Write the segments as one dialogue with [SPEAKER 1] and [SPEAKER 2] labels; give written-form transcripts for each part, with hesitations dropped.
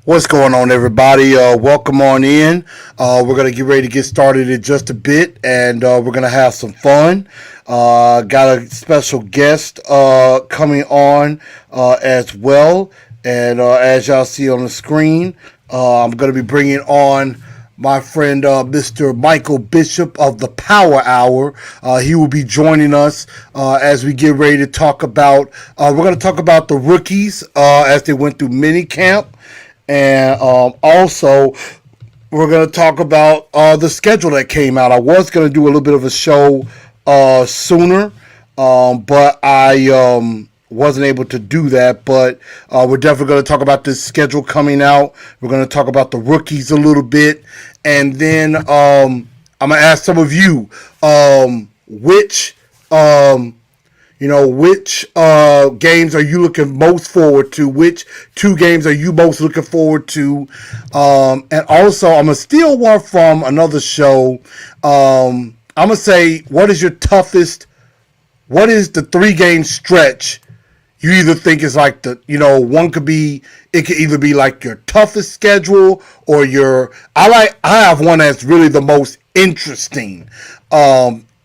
[SPEAKER 1] What's going on, everybody? Welcome on in. We're going to get ready to get started in just a bit, and we're going to have some fun. Got a special guest coming on as well. And as y'all see on the screen, I'm going to be bringing on my friend Mr. Michael Bishop of the Power Hour. He will be joining us as we get ready to talk about, we're going to talk about the rookies as they went through minicamp. And also, we're going to talk about the schedule that came out. I was going to do a little bit of a show sooner, but I wasn't able to do that. But we're definitely going to talk about this schedule coming out. We're going to talk about the rookies a little bit. And then I'm going to ask some of you which games are you looking most forward to? Which two games are you most looking forward to? And also, I'm going to steal one from another show. I'm going to say, what is the 3-game stretch you either think is like it could either be like your toughest schedule or I have one that's really the most interesting.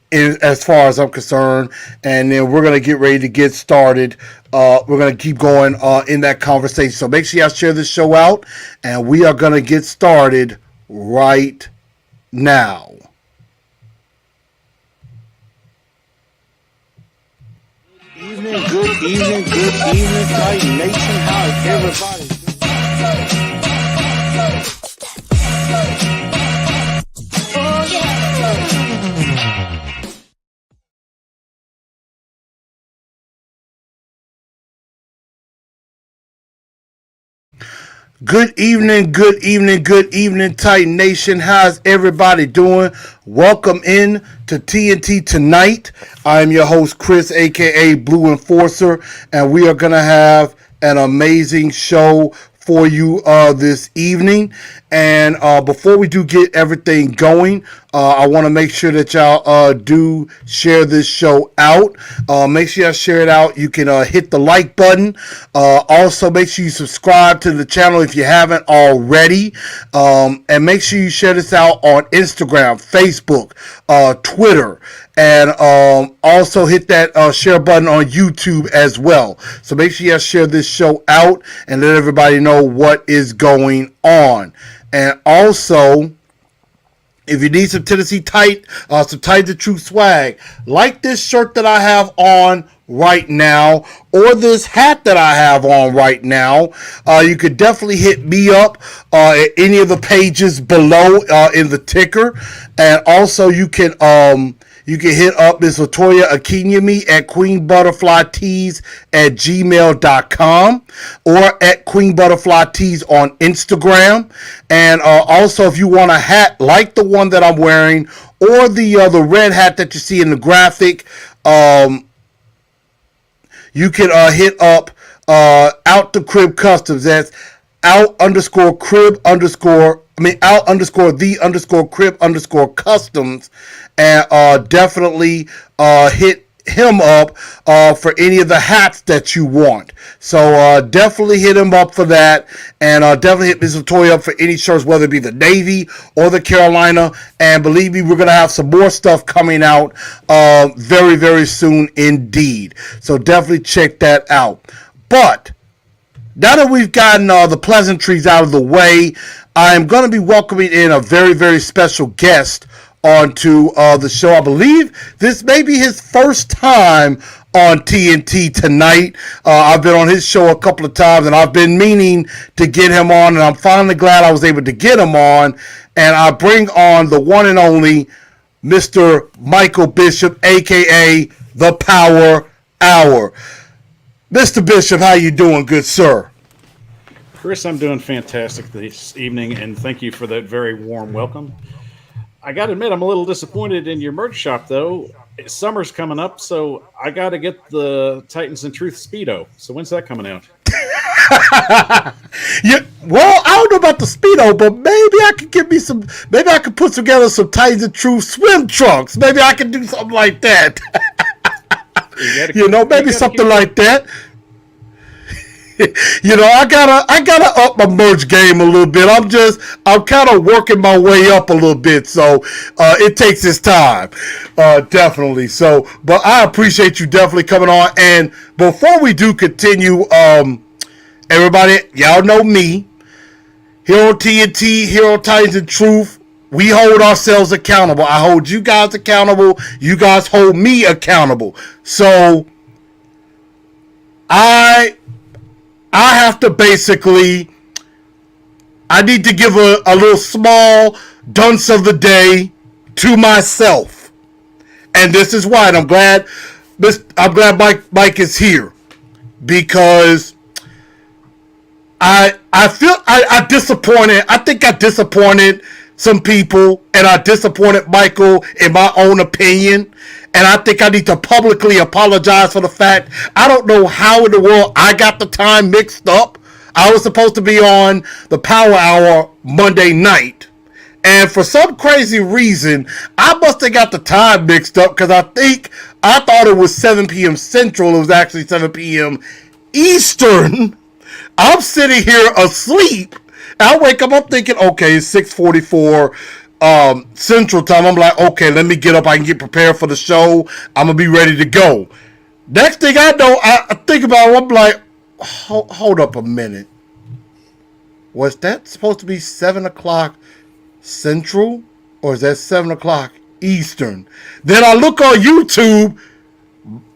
[SPEAKER 1] As far as I'm concerned, and then we're going to get ready to get started. We're going to keep going in that conversation. So make sure y'all share this show out, and we are going to get started right now.
[SPEAKER 2] Good evening, Titan Nation. How's everybody?
[SPEAKER 1] Good evening, Titan Nation. How's everybody doing? Welcome in to TNT Tonight. I'm your host, Chris, aka Blue Enforcer, and we are going to have an amazing show for you this evening. And before we do get everything going, I want to make sure that y'all do share this show out. Make sure y'all share it out. You can hit the like button. Also, make sure you subscribe to the channel if you haven't already. And make sure you share this out on Instagram, Facebook, Twitter. And also hit that share button on YouTube as well. So make sure you share this show out and let everybody know what is going on. And also, if you need some Tennessee some Titans of Truth swag, like this shirt that I have on right now, or this hat that I have on right now, you could definitely hit me up at any of the pages below in the ticker. And also, you can hit up Ms. Latoya Akinyemi at queenbutterflytees@gmail.com or at queenbutterflytees on Instagram. And also, if you want a hat like the one that I'm wearing or the red hat that you see in the graphic, you can hit up Out the Crib Customs. That's out_the_crib_customs, and definitely hit him up for any of the hats that you want. So definitely hit him up for that, and definitely hit Ms. Latoya up for any shirts, whether it be the Navy or the Carolina. And believe me, we're going to have some more stuff coming out very, very soon indeed. So definitely check that out. But now that we've gotten the pleasantries out of the way, I'm going to be welcoming in a very, very special guest onto the show. I believe this may be his first time on TNT Tonight. I've been on his show a couple of times, and I've been meaning to get him on, and I'm finally glad I was able to get him on. And I bring on the one and only Mr. Michael Bishop, a.k.a. The Power Hour. Mr. Bishop, how you doing, good sir?
[SPEAKER 3] Chris, I'm doing fantastic this evening, and thank you for that very warm welcome. I got to admit, I'm a little disappointed in your merch shop, though. Summer's coming up, so I got to get the Titans and Truth Speedo. So when's that coming out?
[SPEAKER 1] Well, I don't know about the Speedo, but maybe I could maybe I could put together some Titans and Truth swim trunks. Maybe I could do something like that. Maybe something like that. I gotta up my merch game a little bit. I'm kind of working my way up a little bit, so it takes its time, definitely. So, but I appreciate you definitely coming on. And before we do continue, everybody, y'all know me, here on TNT, here on Titans and Truth. We hold ourselves accountable. I hold you guys accountable. You guys hold me accountable. So I have to basically, I need to give a little small dunce of the day to myself. And this is why. And I'm glad Mike is here, because I feel I disappointed. I think I disappointed some people, and I disappointed Michael in my own opinion. And I think I need to publicly apologize for the fact I don't know how in the world I got the time mixed up. I was supposed to be on the Power Hour Monday night, and for some crazy reason, I must have got the time mixed up, because I thought it was 7 p.m. Central. It was actually 7 p.m. Eastern. I'm sitting here asleep. I wake up, I'm thinking, okay, it's 6:44 Central Time. I'm like, okay, let me get up. I can get prepared for the show. I'm going to be ready to go. Next thing I know, I think about it, I'm like, hold up a minute. Was that supposed to be 7 o'clock Central? Or is that 7 o'clock Eastern? Then I look on YouTube.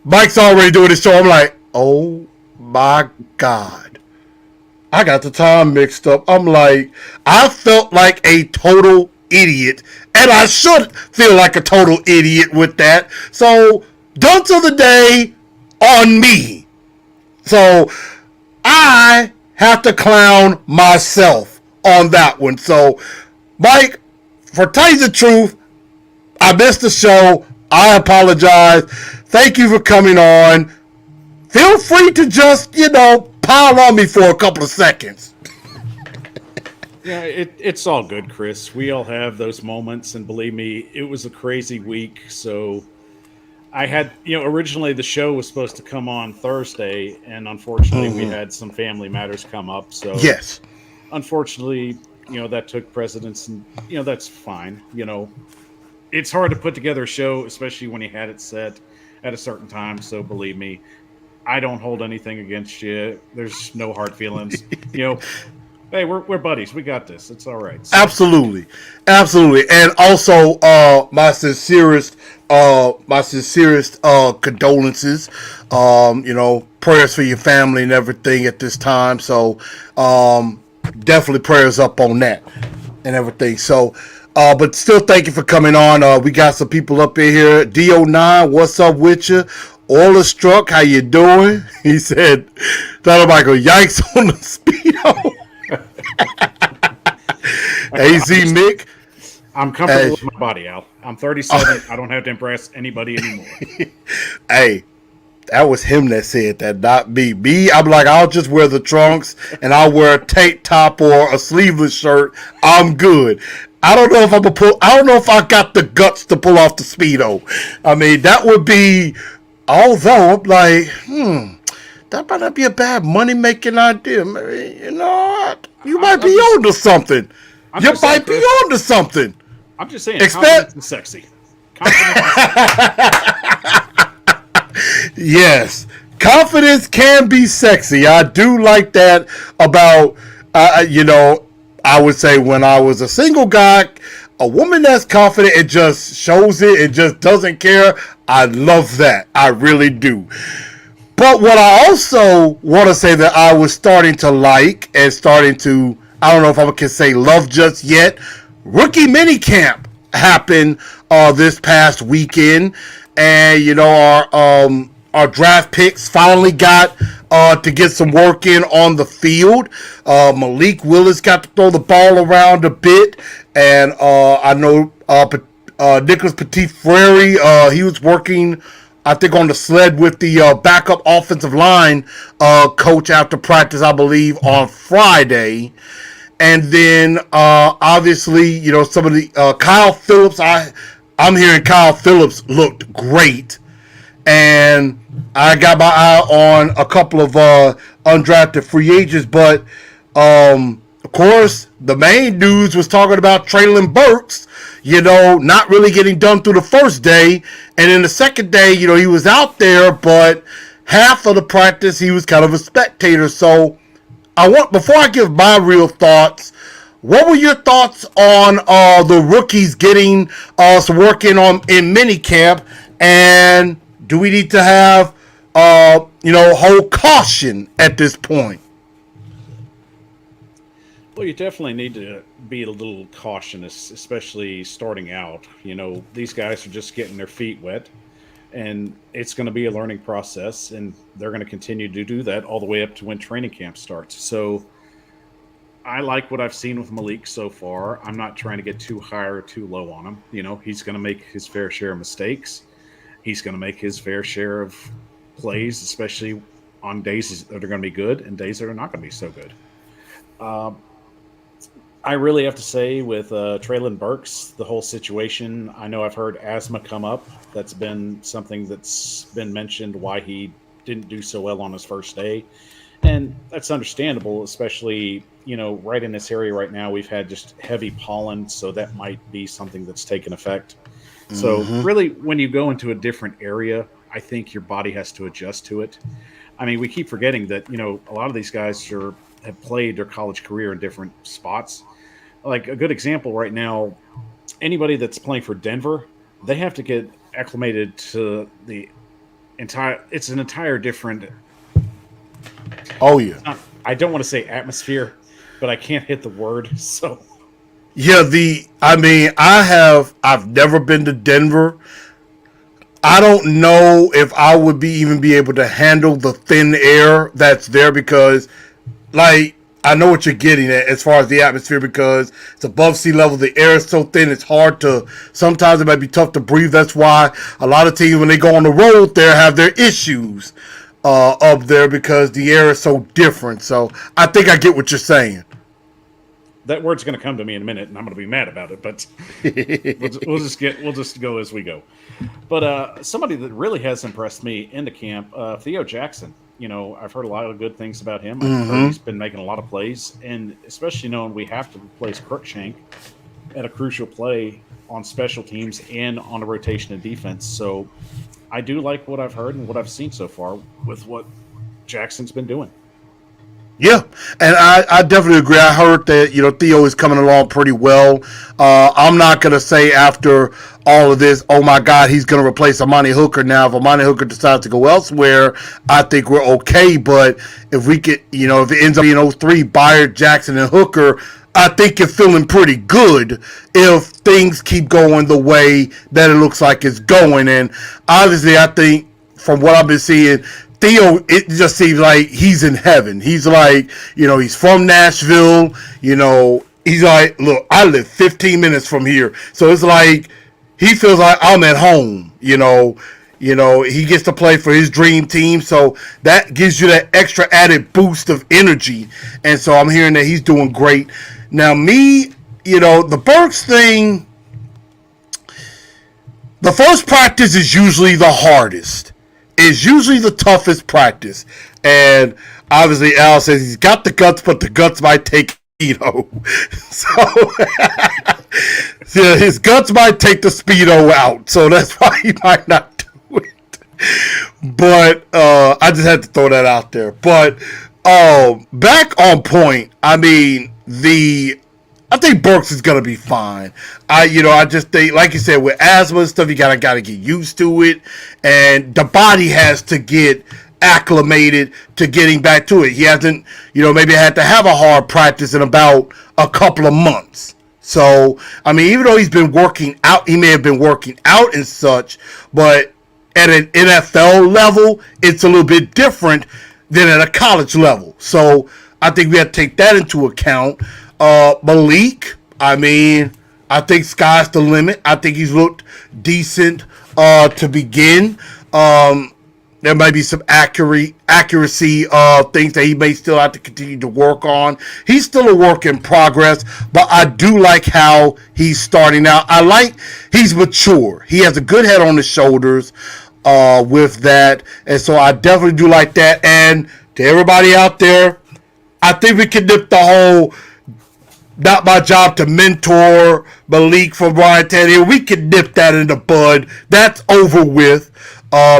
[SPEAKER 1] Mike's already doing his show. I'm like, oh my God. I got the time mixed up. I'm like, I felt like a total idiot. And I should feel like a total idiot with that. So, dunce of the day on me. So, I have to clown myself on that one. So, Mike, for Titans of Truth, I missed the show. I apologize. Thank you for coming on. Feel free to just, pile on me for a couple of seconds.
[SPEAKER 3] Yeah, it's all good, Chris. We all have those moments, and believe me, it was a crazy week. So I had, originally the show was supposed to come on Thursday, and unfortunately we had some family matters come up. So
[SPEAKER 1] yes,
[SPEAKER 3] unfortunately, that took precedence, and that's fine. It's hard to put together a show, especially when you had it set at a certain time. So believe me, I don't hold anything against you. There's no hard feelings. Hey, we're buddies. We got this. It's all right. So,
[SPEAKER 1] absolutely, and also my sincerest condolences. Prayers for your family and everything at this time. So definitely prayers up on that and everything. So. But still, thank you for coming on. We got some people up in here. Do9, what's up with you? Oiler Struck, how you doing? He said, "Thought about go yikes on the Speedo." AZ Mick,
[SPEAKER 3] I'm comfortable with my body, Al. I'm 37. I don't have to impress anybody anymore.
[SPEAKER 1] Hey, that was him that said that, not me. I'm like, I'll just wear the trunks and I'll wear a tank top or a sleeveless shirt. I'm good. I don't know if I got the guts to pull off the Speedo. I mean, that would be, although I'm like, that might not be a bad money making idea. You might be onto something. You might be onto something.
[SPEAKER 3] I'm just saying, confidence is sexy.
[SPEAKER 1] Yes, confidence can be sexy. I do like that about, I would say when I was a single guy, a woman that's confident and just shows it and just doesn't care, I love that. I really do. But what I also want to say that I was starting to like and starting to, I don't know if I can say love just yet, rookie minicamp happened this past weekend. And, our draft picks finally got to get some work in on the field. Malik Willis got to throw the ball around a bit. And I know Nicholas Petit-Frere, he was working, I think, on the sled with the backup offensive line coach after practice, I believe, on Friday. And then, obviously, some of the Kyle Phillips, I'm hearing Kyle Phillips looked great. and I got my eye on a couple of undrafted free agents. But of course, the main news was talking about Traylon Burks, not really getting done through the first day. And then the second day, he was out there, but half of the practice he was kind of a spectator. So before I give my real thoughts, what were your thoughts on the rookies getting some working on in minicamp? And do we need to have hold caution at this point?
[SPEAKER 3] Well, you definitely need to be a little cautious, especially starting out. These guys are just getting their feet wet, and it's going to be a learning process, and they're going to continue to do that all the way up to when training camp starts. So I like what I've seen with Malik so far. I'm not trying to get too high or too low on him. He's going to make his fair share of mistakes. He's going to make his fair share of plays, especially on days that are going to be good and days that are not going to be so good. I really have to say with Traylon Burks, the whole situation, I know I've heard asthma come up. That's been something that's been mentioned why he didn't do so well on his first day. And that's understandable, especially, right in this area right now, we've had just heavy pollen, so that might be something that's taken effect. So really, when you go into a different area, I think your body has to adjust to it. I mean, we keep forgetting that, a lot of these guys have played their college career in different spots. Like a good example right now, anybody that's playing for Denver, they have to get acclimated to it's an entire different.
[SPEAKER 1] Oh yeah.
[SPEAKER 3] I don't want to say atmosphere, but I can't hit the word. So
[SPEAKER 1] yeah, I've never been to Denver. I don't know if I would even be able to handle the thin air that's there because, I know what you're getting at as far as the atmosphere because it's above sea level. The air is so thin, it's hard to, sometimes it might be tough to breathe. That's why a lot of teams, when they go on the road there, have their issues up there because the air is so different. So I think I get what you're saying.
[SPEAKER 3] That word's going to come to me in a minute, and I'm going to be mad about it. But we'll just go as we go. But somebody that really has impressed me in the camp, Theo Jackson. I've heard a lot of good things about him. I've heard he's been making a lot of plays, and especially knowing we have to replace Cruikshank at a crucial play on special teams and on a rotation of defense. So I do like what I've heard and what I've seen so far with what Jackson's been doing.
[SPEAKER 1] Yeah, and I definitely agree. I heard that, Theo is coming along pretty well. I'm not going to say after all of this, oh my God, he's going to replace Amani Hooker now. If Amani Hooker decides to go elsewhere, I think we're okay. But if we get, if it ends up being those three, Byard, Jackson, and Hooker, I think you're feeling pretty good if things keep going the way that it looks like it's going. And obviously, I think from what I've been seeing, Theo, it just seems like he's in heaven. He's like, he's from Nashville. He's like, look, I live 15 minutes from here. So it's like, he feels like I'm at home. He gets to play for his dream team. So that gives you that extra added boost of energy. And so I'm hearing that he's doing great. Now me, the Burks thing, the first practice is usually the hardest. Is usually the toughest practice. And obviously Al says he's got the guts, but the guts might take Speedo. So yeah, his guts might take the Speedo out. So that's why he might not do it. But I just had to throw that out there. But back on point, I think Burks is gonna be fine. I just think, like you said, with asthma and stuff, you gotta get used to it, and the body has to get acclimated to getting back to it. He hasn't, maybe had to have a hard practice in about a couple of months. So, even though he's been working out, he may have been working out and such, but at an NFL level, it's a little bit different than at a college level. So, I think we have to take that into account. Malik, I think sky's the limit. I think he's looked decent to begin. There might be some accuracy things that he may still have to continue to work on. He's still a work in progress, but I do like how he's starting out. He's mature. He has a good head on his shoulders. with that. And so I definitely do like that. And to everybody out there, I think we can nip the whole not my job to mentor Malik from Ryan Tannehill. We can nip that in the bud. That's over with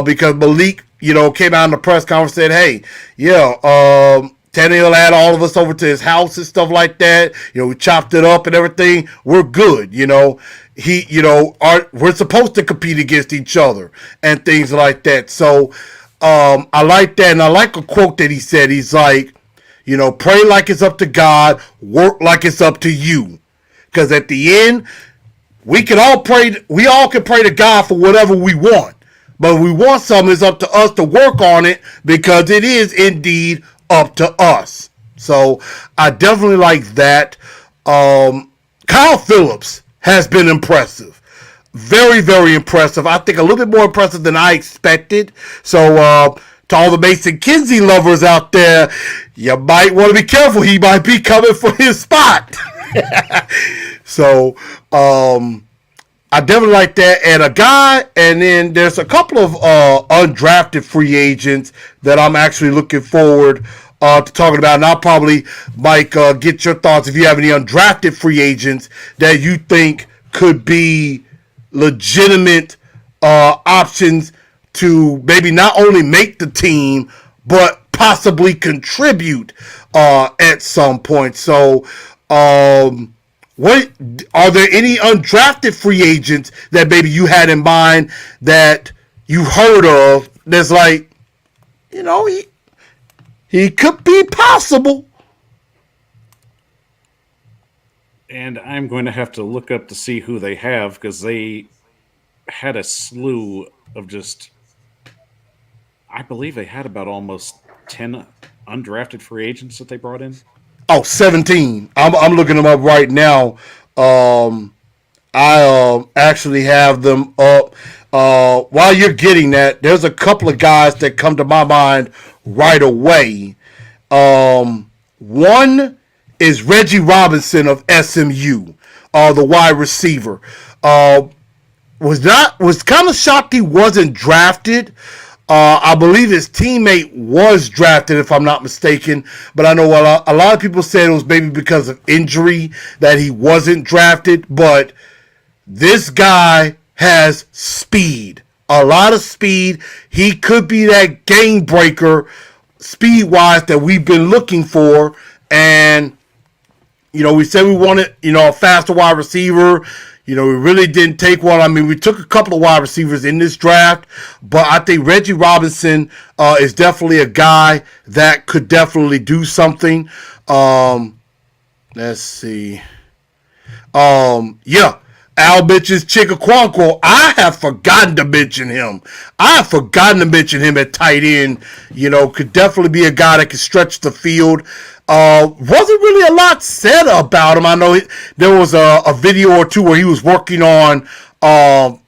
[SPEAKER 1] because Malik, came out in the press conference and said, hey, yeah, Tannehill had all of us over to his house and stuff like that. We chopped it up and everything. We're good. We're supposed to compete against each other and things like that. So I like that. And I like a quote that he said. He's like, pray like it's up to God, work like it's up to you. Because at the end, we all can pray to God for whatever we want. But if we want something, it's up to us to work on it because it is indeed up to us. So I definitely like that. Kyle Phillips has been impressive. Very, very impressive. I think a little bit more impressive than I expected. So, to all the Mason Kinsey lovers out there, you might want to be careful. He might be coming for his spot. So, I definitely like that. And then there's a couple of undrafted free agents that I'm actually looking forward to talking about. And I'll probably, Mike, get your thoughts if you have any undrafted free agents that you think could be legitimate options to maybe not only make the team, but possibly contribute at some point. So, what are there any undrafted free agents that maybe you had in mind that you heard of that's like, he could be possible?
[SPEAKER 3] And I'm going to have to look up to see who they have because they had a slew of I believe they had about almost 10 undrafted free agents that they brought in.
[SPEAKER 1] Oh, 17. I'm looking them up right now. I actually have them up. While you're getting that, there's a couple of guys that come to my mind right away. One is Reggie Robinson of SMU, the wide receiver. Was kind of shocked he wasn't drafted. I believe his teammate was drafted, if I'm not mistaken. But I know a lot of people said it was maybe because of injury that he wasn't drafted. But this guy has speed, a lot of speed. He could be that game breaker speed-wise that we've been looking for. And, we said we wanted, a faster wide receiver. We really didn't take one. I mean, we took a couple of wide receivers in this draft, but I think Reggie Robinson is definitely a guy that could definitely do something. Let's see. Yeah. Al mentions Chickakwanko. I have forgotten to mention him. At tight end. Could definitely be a guy that could stretch the field. Wasn't really a lot said about him. I know there was a video or two where he was working on a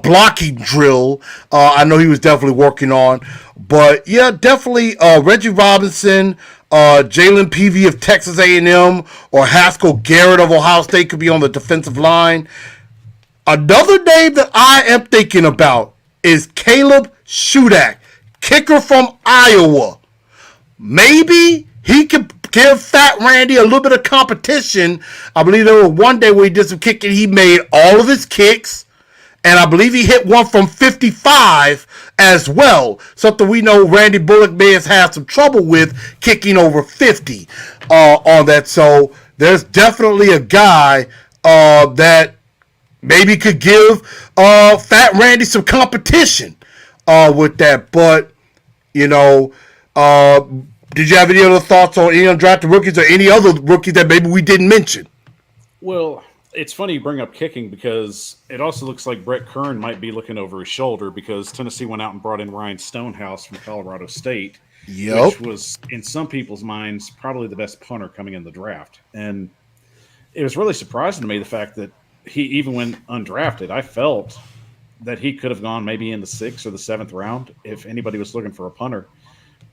[SPEAKER 1] blocking drill. I know he was definitely working on. But, yeah, definitely Reggie Robinson, Jalen Peavy of Texas A&M, or Haskell Garrett of Ohio State could be on the defensive line. Another name that I am thinking about is Caleb Shudak, kicker from Iowa. Maybe he could give Fat Randy a little bit of competition. I believe there was one day where he did some kicking. He made all of his kicks. And I believe he hit one from 55 as well. Something we know Randy Bullock may have had some trouble with, kicking over 50 on that. So there's definitely a guy that maybe could give Fat Randy some competition with that. But, did you have any other thoughts on any undrafted rookies or any other rookies that maybe we didn't mention?
[SPEAKER 3] Well, it's funny you bring up kicking because it also looks like Brett Kern might be looking over his shoulder because Tennessee went out and brought in Ryan Stonehouse from Colorado State, which was, in some people's minds, probably the best punter coming in the draft. And it was really surprising to me the fact that he even went undrafted. I felt that he could have gone maybe in the 6th or the 7th round if anybody was looking for a punter.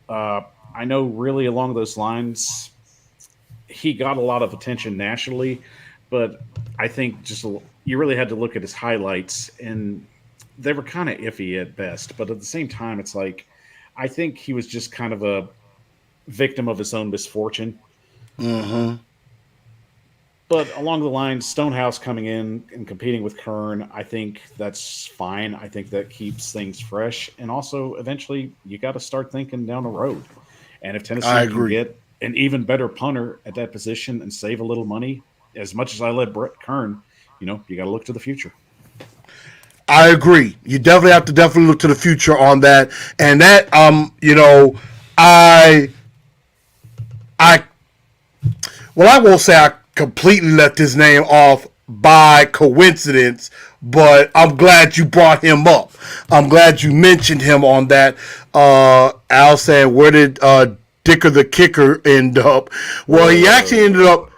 [SPEAKER 3] I know really along those lines, he got a lot of attention nationally, but I think just you really had to look at his highlights. And they were kind of iffy at best. But at the same time, it's like I think he was just kind of a victim of his own misfortune.
[SPEAKER 1] Mm-hmm.
[SPEAKER 3] But along the line, Stonehouse coming in and competing with Kern, I think that's fine. I think that keeps things fresh. And also, eventually, you got to start thinking down the road. And if
[SPEAKER 1] I
[SPEAKER 3] Tennessee can
[SPEAKER 1] agree.
[SPEAKER 3] get an even better punter at that position and save a little money, as much as I love Brett Kern, you got to look to the future.
[SPEAKER 1] I agree. You definitely have to definitely look to the future on that. And that, I, I, well, I won't say I completely let this name off by coincidence, but I'm glad you brought him up. I'm glad you mentioned him on that. Al saying, where did Dicker the kicker end up? Well, he actually ended up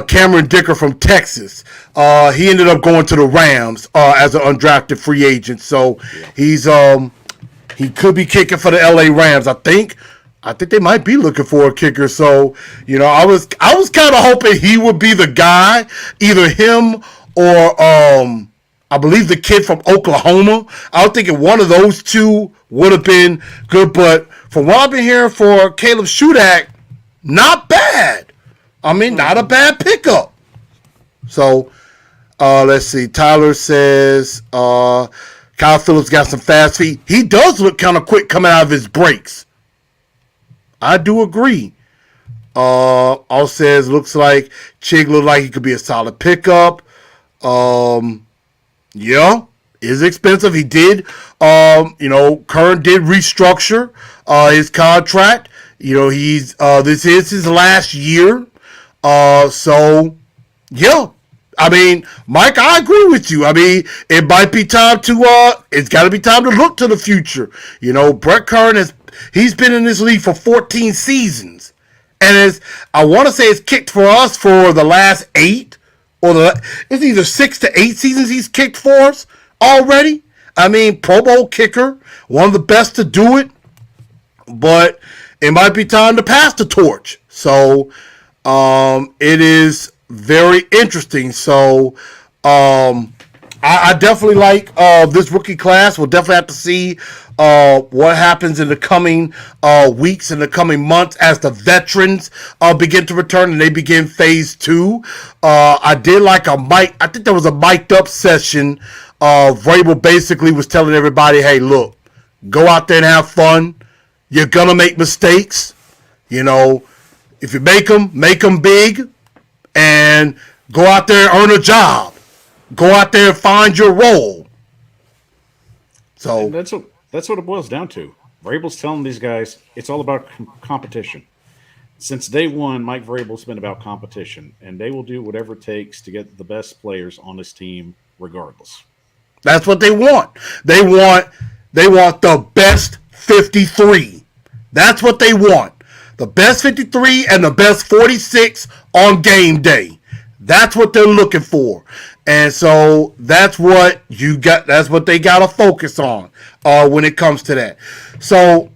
[SPEAKER 1] Cameron Dicker from Texas. He ended up going to the Rams as an undrafted free agent. So he's he could be kicking for the LA Rams. I think they might be looking for a kicker. So I was kind of hoping he would be the guy, either him or I believe the kid from Oklahoma. I was thinking one of those two would have been good. But from what I've been hearing for Caleb Shudak, not bad. I mean, not a bad pickup. So, let's see. Tyler says Kyle Phillips got some fast feet. He does look kind of quick coming out of his breaks. I do agree. All says looks like Chig looked like he could be a solid pickup. Yeah, is expensive. He did. Kern did restructure his contract. He's this is his last year. So, yeah. I mean, Mike, I agree with you. I mean, it might be time it's got to be time to look to the future. Brett Kern he's been in this league for 14 seasons. And I want to say it's kicked for us for the last 8 it's either 6 to 8 seasons he's kicked for us already. I mean, Pro Bowl kicker, one of the best to do it. But it might be time to pass the torch. So, it is very interesting. So, I definitely like this rookie class. We'll definitely have to see what happens in the coming weeks and the coming months as the veterans begin to return and they begin phase 2. I did like I think there was a mic'd up session. Vrabel basically was telling everybody, hey, look, go out there and have fun. You're going to make mistakes. If you make them big, and go out there and earn a job. Go out there and find your role. So
[SPEAKER 3] And that's what it boils down to. Vrabel's telling these guys it's all about competition. Since day one, Mike Vrabel's been about competition, and they will do whatever it takes to get the best players on this team, regardless.
[SPEAKER 1] that's what they want. They want the best 53. That's what they want. The best 53 and the best 46 on game day. That's what they're looking for. And so that's what that's what they got to focus on when it comes to that. So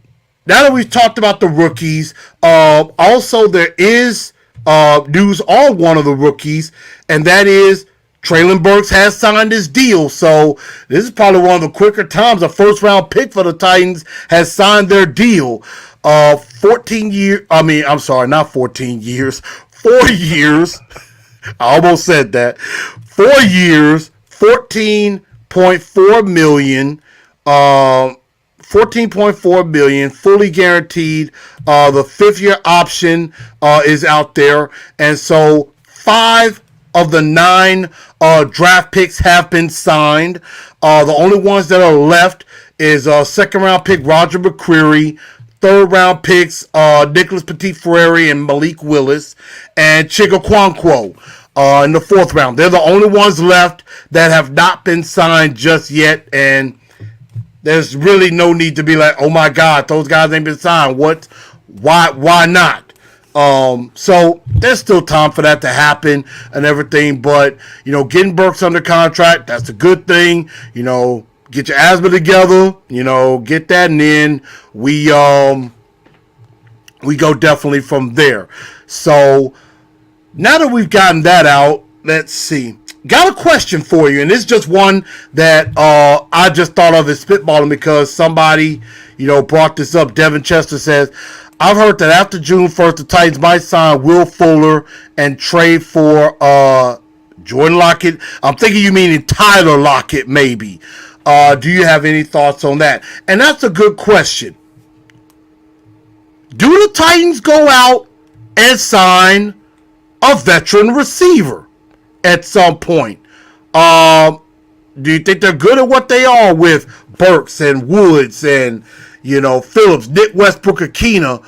[SPEAKER 1] now that we've talked about the rookies, also there is news on one of the rookies, and that is Traylon Burks has signed his deal. So this is probably one of the quicker times a first round pick for the Titans has signed their deal. 14 years. I mean, I'm sorry, not 14 years. 4 years. I almost said that. 4 years, $14.4 million. 14.4 million, fully guaranteed. The 5th year option is out there, and so 5 of the 9 draft picks have been signed. The only ones that are left is 2nd round pick Roger McCreary, 3rd round picks Nicholas Petit-Frere and Malik Willis, and Chiga Kwankwo in the 4th round. They're the only ones left that have not been signed just yet, and there's really no need to be like, oh my God, those guys ain't been signed. What? Why not? So there's still time for that to happen and everything. But getting Burks under contract, that's a good thing. Get your asthma together. Get that, and then we go definitely from there. So now that we've gotten that out, let's see. got a question for you, and it's just one that I just thought of as spitballing because somebody, brought this up. Devin Chester says, I've heard that after June 1st, the Titans might sign Will Fuller and trade for Jordan Lockett. I'm thinking you mean Tyler Lockett, maybe. Do you have any thoughts on that? And that's a good question. Do the Titans go out and sign a veteran receiver at some point? Do you think they're good at what they are with Burks and Woods and, Phillips, Nick Westbrook, Akina?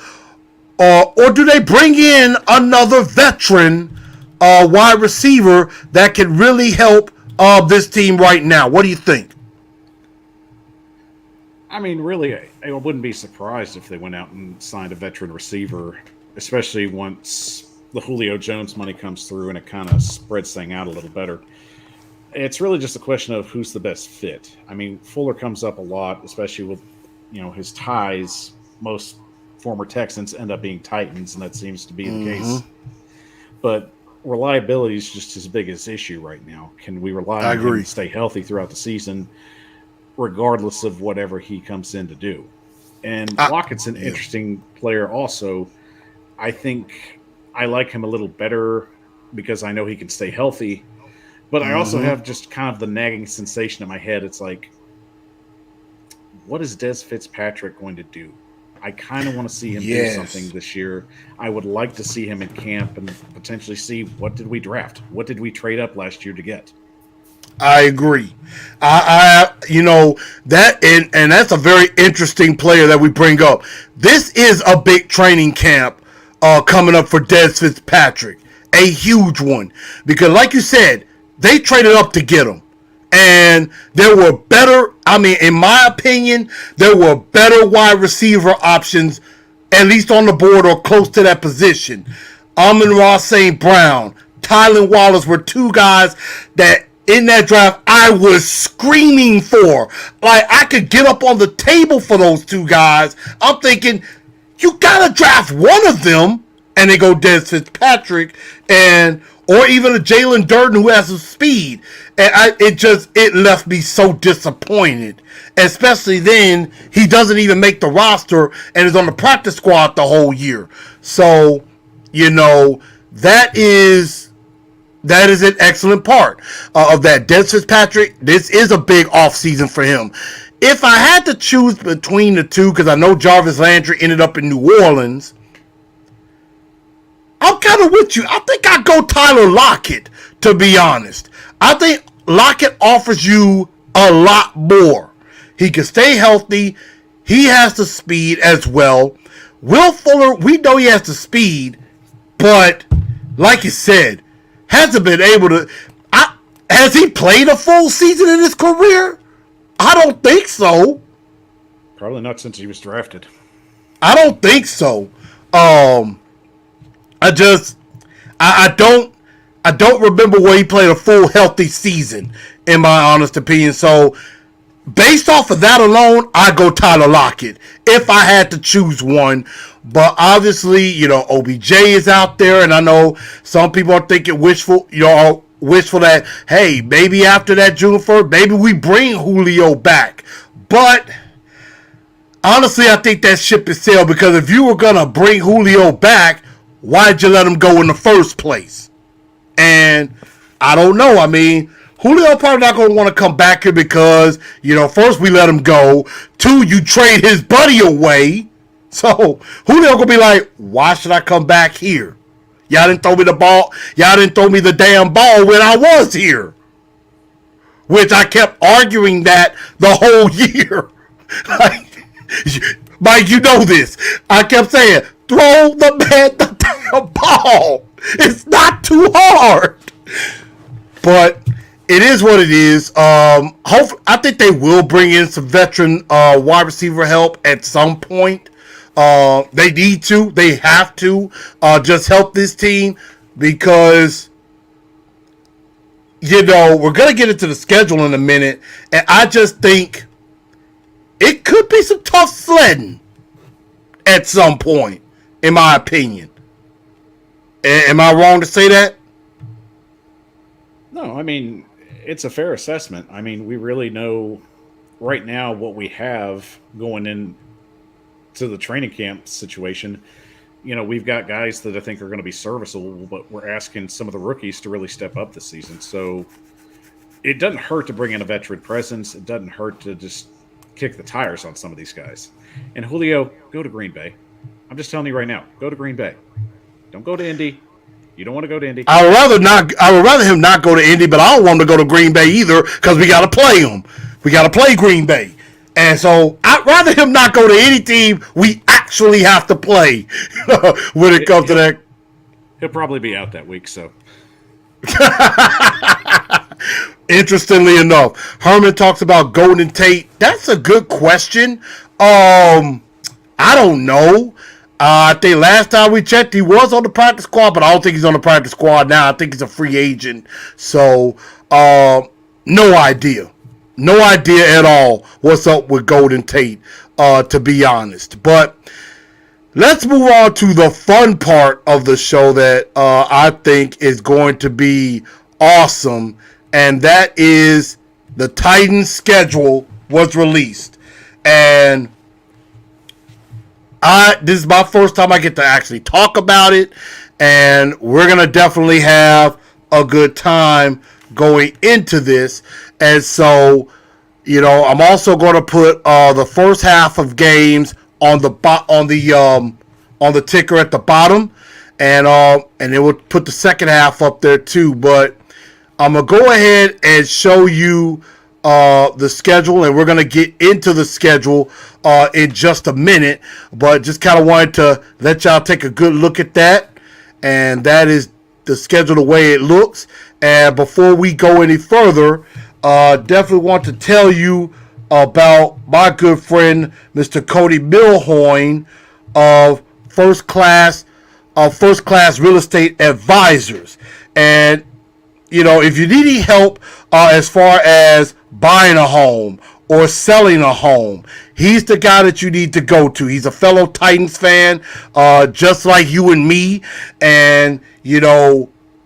[SPEAKER 1] Or do they bring in another veteran wide receiver that can really help this team right now? What do you think?
[SPEAKER 3] I mean, really, I wouldn't be surprised if they went out and signed a veteran receiver, especially once the Julio Jones money comes through and it kind of spreads things out a little better. It's really just a question of who's the best fit. I mean, Fuller comes up a lot, especially with, his ties. Most former Texans end up being Titans, and that seems to be the case. But reliability is just his biggest issue right now. Can we rely on him to stay healthy throughout the season, regardless of whatever he comes in to do? And Lockett's an interesting player also. I think I like him a little better because I know he can stay healthy. But I also have just kind of the nagging sensation in my head. It's like, what is Des Fitzpatrick going to do? I kind of want to see him do something this year. I would like to see him in camp and potentially see what did we draft? What did we trade up last year to get?
[SPEAKER 1] I agree. That and that's a very interesting player that we bring up. This is a big training camp coming up for Des Fitzpatrick, a huge one, because like you said, they traded up to get him, and there were better. I mean, in my opinion, there were better wide receiver options, at least on the board or close to that position. Amon-Ra St. Brown, Tylan Wallace were two guys that in that draft I was screaming for. Like, I could get up on the table for those two guys. I'm thinking, you gotta draft one of them, and they go Des Fitzpatrick, or even a Jalen Durden who has some speed. And it left me so disappointed. Especially then, he doesn't even make the roster and is on the practice squad the whole year. So, that is an excellent part of that. Des Fitzpatrick, this is a big offseason for him. If I had to choose between the two, because I know Jarvis Landry ended up in New Orleans, I'm kind of with you. I think I'd go Tyler Lockett, to be honest. I think Lockett offers you a lot more. He can stay healthy. He has the speed as well. Will Fuller, we know he has the speed, but like you said, hasn't been able to. Has he played a full season in his career? I don't think so.
[SPEAKER 3] Probably not since he was drafted.
[SPEAKER 1] I don't think so. I don't remember where he played a full healthy season, in my honest opinion. So, based off of that alone, I go Tyler Lockett if I had to choose one. But obviously, OBJ is out there, and I know some people are thinking wishful that, hey, maybe after that June 1st, maybe we bring Julio back. But honestly, I think that ship is sailed, because if you were going to bring Julio back, why'd you let him go in the first place? And I don't know. I mean, Julio probably not going to want to come back here because, first we let him go. Two, you trade his buddy away. So Julio going to be like, why should I come back here? Y'all didn't throw me the ball. Y'all didn't throw me the damn ball when I was here. Which I kept arguing that the whole year. Mike, you know this. I kept saying, throw the man the damn ball. It's not too hard. But it is what it is. I think they will bring in some veteran wide receiver help at some point. They need to. They have to just help this team, because, we're going to get into the schedule in a minute. And I just think it could be some tough sledding at some point, in my opinion. Am I wrong to say that?
[SPEAKER 3] No, I mean, it's a fair assessment. I mean, we really know right now what we have going in to the training camp situation. We've got guys that I think are going to be serviceable, but we're asking some of the rookies to really step up this season. So it doesn't hurt to bring in a veteran presence. It doesn't hurt to just kick the tires on some of these guys. And Julio, go to Green Bay. I'm just telling you right now, go to Green Bay. Don't go to Indy. You don't want to go to Indy.
[SPEAKER 1] I would rather not. I would rather him not go to Indy, but I don't want him to go to Green Bay either because we got to play him. We got to play Green Bay, and so I'd rather him not go to any team we actually have to play when it comes to that.
[SPEAKER 3] He'll probably be out that week. So,
[SPEAKER 1] interestingly enough, Herman talks about Golden Tate. That's a good question. I don't know. I think last time we checked, he was on the practice squad, but I don't think he's on the practice squad now. I think he's a free agent. So, no idea. No idea at all what's up with Golden Tate, to be honest. But let's move on to the fun part of the show that I think is going to be awesome, and that is the Titans schedule was released. And this is my first time I get to actually talk about it, and we're going to definitely have a good time going into this. And so, I'm also going to put the first half of games on the ticker at the bottom, and it will put the second half up there too. But I'm going to go ahead and show you the schedule, and we're going to get into the schedule in just a minute, but just kind of wanted to let y'all take a good look at that. And that is the schedule the way it looks. And before we go any further, definitely want to tell you about my good friend Mr. Cody Milhoyne of First Class Real Estate Advisors. And if you need any help as far as buying a home or selling a home, he's the guy that you need to go to. He's a fellow Titans fan, just like you and me. And,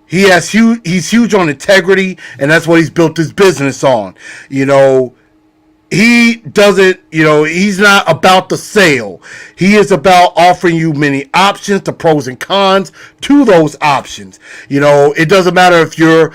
[SPEAKER 1] he's huge on integrity, and that's what he's built his business on. He doesn't, he's not about the sale. He is about offering you many options, the pros and cons to those options. It doesn't matter if you're,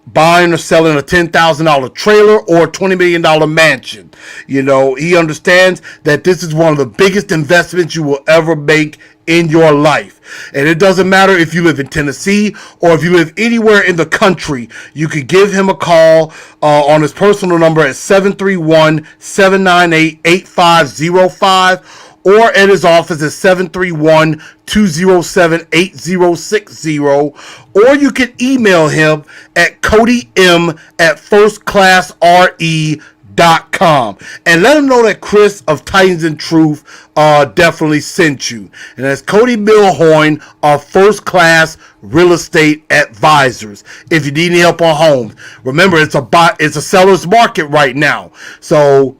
[SPEAKER 1] buying or selling a $10,000 trailer or a $20 million mansion. He understands that this is one of the biggest investments you will ever make in your life. And it doesn't matter if you live in Tennessee or if you live anywhere in the country. You could give him a call on his personal number at 731-798-8505 or at his office at 731-207-8060, or you can email him at codym@firstclassre.com and let him know that Chris of Titans and Truth definitely sent you. And that's Cody Milhoyne of First Class Real Estate Advisors. If you need any help on homes, remember it's a seller's market right now. So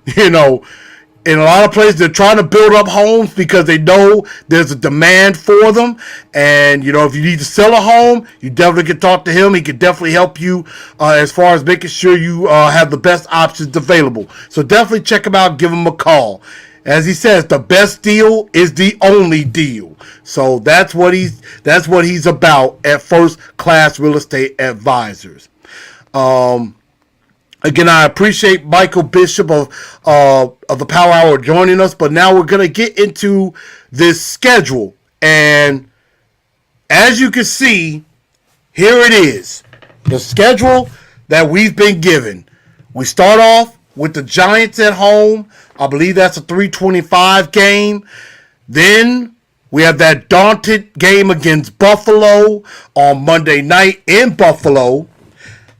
[SPEAKER 1] in a lot of places, they're trying to build up homes because they know there's a demand for them. And, if you need to sell a home, you definitely can talk to him. He can definitely help you as far as making sure you have the best options available. So definitely check him out. Give him a call. As he says, the best deal is the only deal. So that's what he's about at First Class Real Estate Advisors. Again, I appreciate Michael Bishop of the Power Hour joining us, but now we're going to get into this schedule. And as you can see, here it is, the schedule that we've been given. We start off with the Giants at home. I believe that's a 325 game. Then we have that daunted game against Buffalo on Monday night in Buffalo.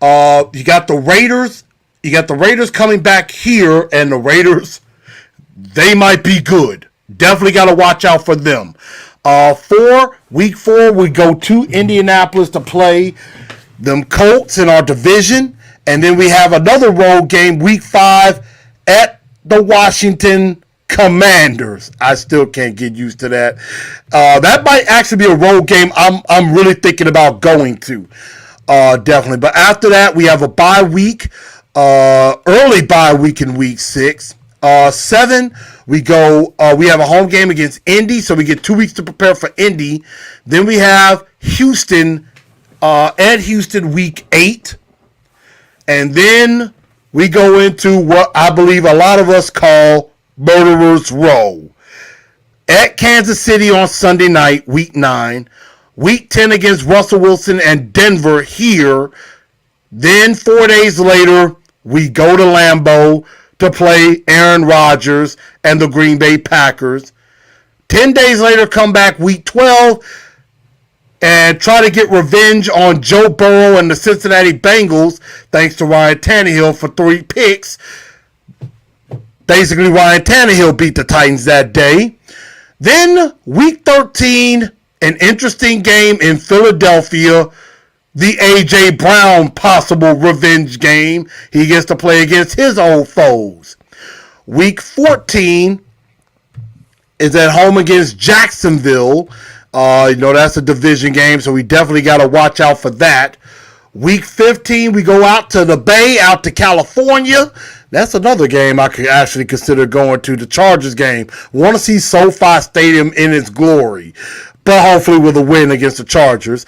[SPEAKER 1] You got the Raiders. You got the Raiders coming back here, and the Raiders, they might be good. Definitely got to watch out for them. Week 4, we go to Indianapolis to play them Colts in our division, and then we have another road game, week 5, at the Washington Commanders. I still can't get used to that. That might actually be a road game I'm really thinking about going to. Definitely. But after that, we have a bye week, early bye week in week 6. 7, we go. We have a home game against Indy, so we get 2 weeks to prepare for Indy. Then we have Houston at Houston week 8, and then we go into what I believe a lot of us call Murderers Row at Kansas City on Sunday night, week 9. Week 10 against Russell Wilson and Denver here. Then 4 days later, we go to Lambeau to play Aaron Rodgers and the Green Bay Packers. 10 days later, come back week 12 and try to get revenge on Joe Burrow and the Cincinnati Bengals, thanks to Ryan Tannehill for 3 picks. Basically, Ryan Tannehill beat the Titans that day. Then, week 13, an interesting game in Philadelphia, the A.J. Brown possible revenge game. He gets to play against his old foes. Week 14 is at home against Jacksonville. That's a division game, so we definitely got to watch out for that. Week 15, we go out to the Bay, out to California. That's another game I could actually consider going to, the Chargers game. Want to see SoFi Stadium in its glory, but hopefully with a win against the Chargers.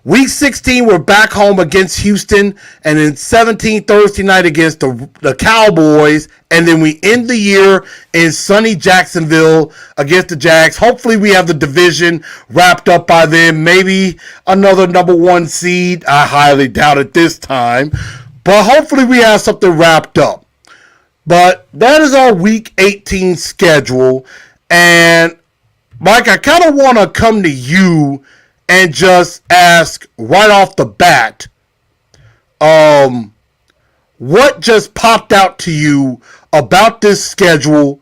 [SPEAKER 1] Week 16, we're back home against Houston, and then 17 Thursday night against the Cowboys, and then we end the year in sunny Jacksonville against the Jags. Hopefully we have the division wrapped up by then, maybe another number 1 seed. I highly doubt it this time, but hopefully we have something wrapped up. But that is our Week 18 schedule, and Mike, I kind of want to come to you and just ask right off the bat, what just popped out to you about this schedule?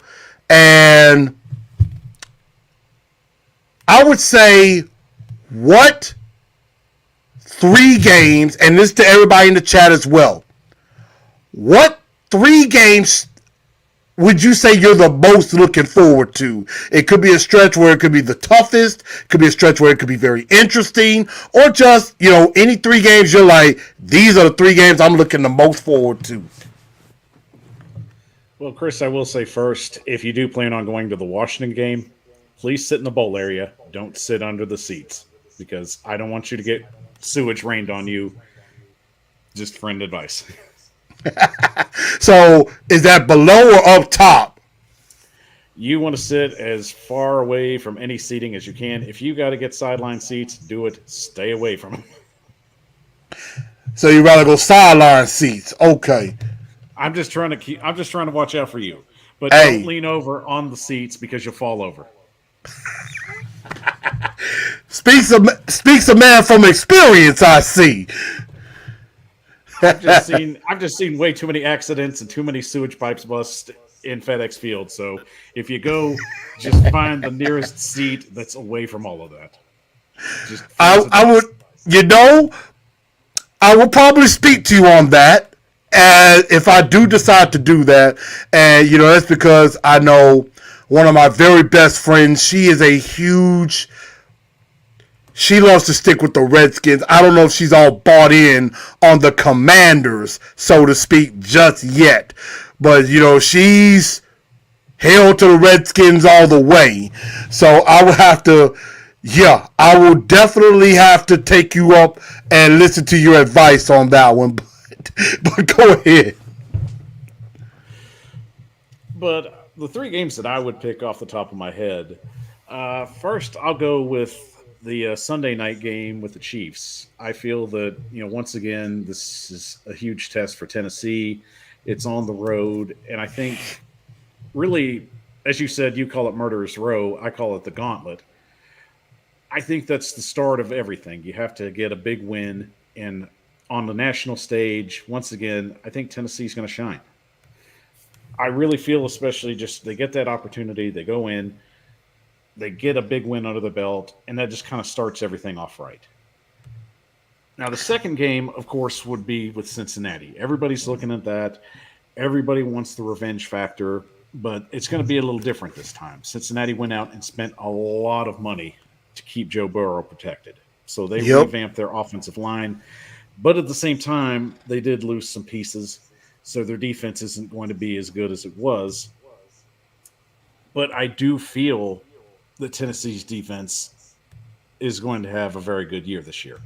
[SPEAKER 1] And I would say, what 3 games, and this to everybody in the chat as well, what 3 games would you say you're the most looking forward to? It could be a stretch where it could be the toughest, it could be a stretch where it could be very interesting, or just, any 3 games you're like, these are the 3 games I'm looking the most forward to.
[SPEAKER 3] Well, Chris, I will say first, if you do plan on going to the Washington game, please sit in the bowl area. Don't sit under the seats, because I don't want you to get sewage rained on you. Just friend advice.
[SPEAKER 1] So, is that below or up top?
[SPEAKER 3] You want to sit as far away from any seating as you can. If you got to get sideline seats, do it. Stay away from them.
[SPEAKER 1] So you rather go sideline seats? Okay.
[SPEAKER 3] I'm just trying to watch out for you. But
[SPEAKER 1] Hey.
[SPEAKER 3] Don't lean over on the seats because you'll fall over.
[SPEAKER 1] Speaks a man from experience, I see.
[SPEAKER 3] I've just seen way too many accidents and too many sewage pipes bust in FedEx Field. So if you go, just find the nearest seat that's away from all of that. I
[SPEAKER 1] would probably speak to you on that, and if I do decide to do that, and that's because I know one of my very best friends. She loves to stick with the Redskins. I don't know if she's all bought in on the Commanders, so to speak, just yet. But, she's held to the Redskins all the way. So I will definitely have to take you up and listen to your advice on that one. But go ahead.
[SPEAKER 3] But the 3 games that I would pick off the top of my head, first I'll go with the Sunday night game with the Chiefs. I feel that, once again, this is a huge test for Tennessee. It's on the road, and I think, really, as you said, you call it Murderers Row. I call it the Gauntlet. I think that's the start of everything. You have to get a big win, and on the national stage, once again, I think Tennessee's going to shine. I really feel, especially just they get that opportunity, they go in, they get a big win under the belt, and that just kind of starts everything off right. Now, the second game, of course, would be with Cincinnati. Everybody's looking at that. Everybody wants the revenge factor, but it's going to be a little different this time. Cincinnati went out and spent a lot of money to keep Joe Burrow protected. So they revamped their offensive line. But at the same time, they did lose some pieces, so their defense isn't going to be as good as it was. But I do feel that Tennessee's defense is going to have a very good year this year.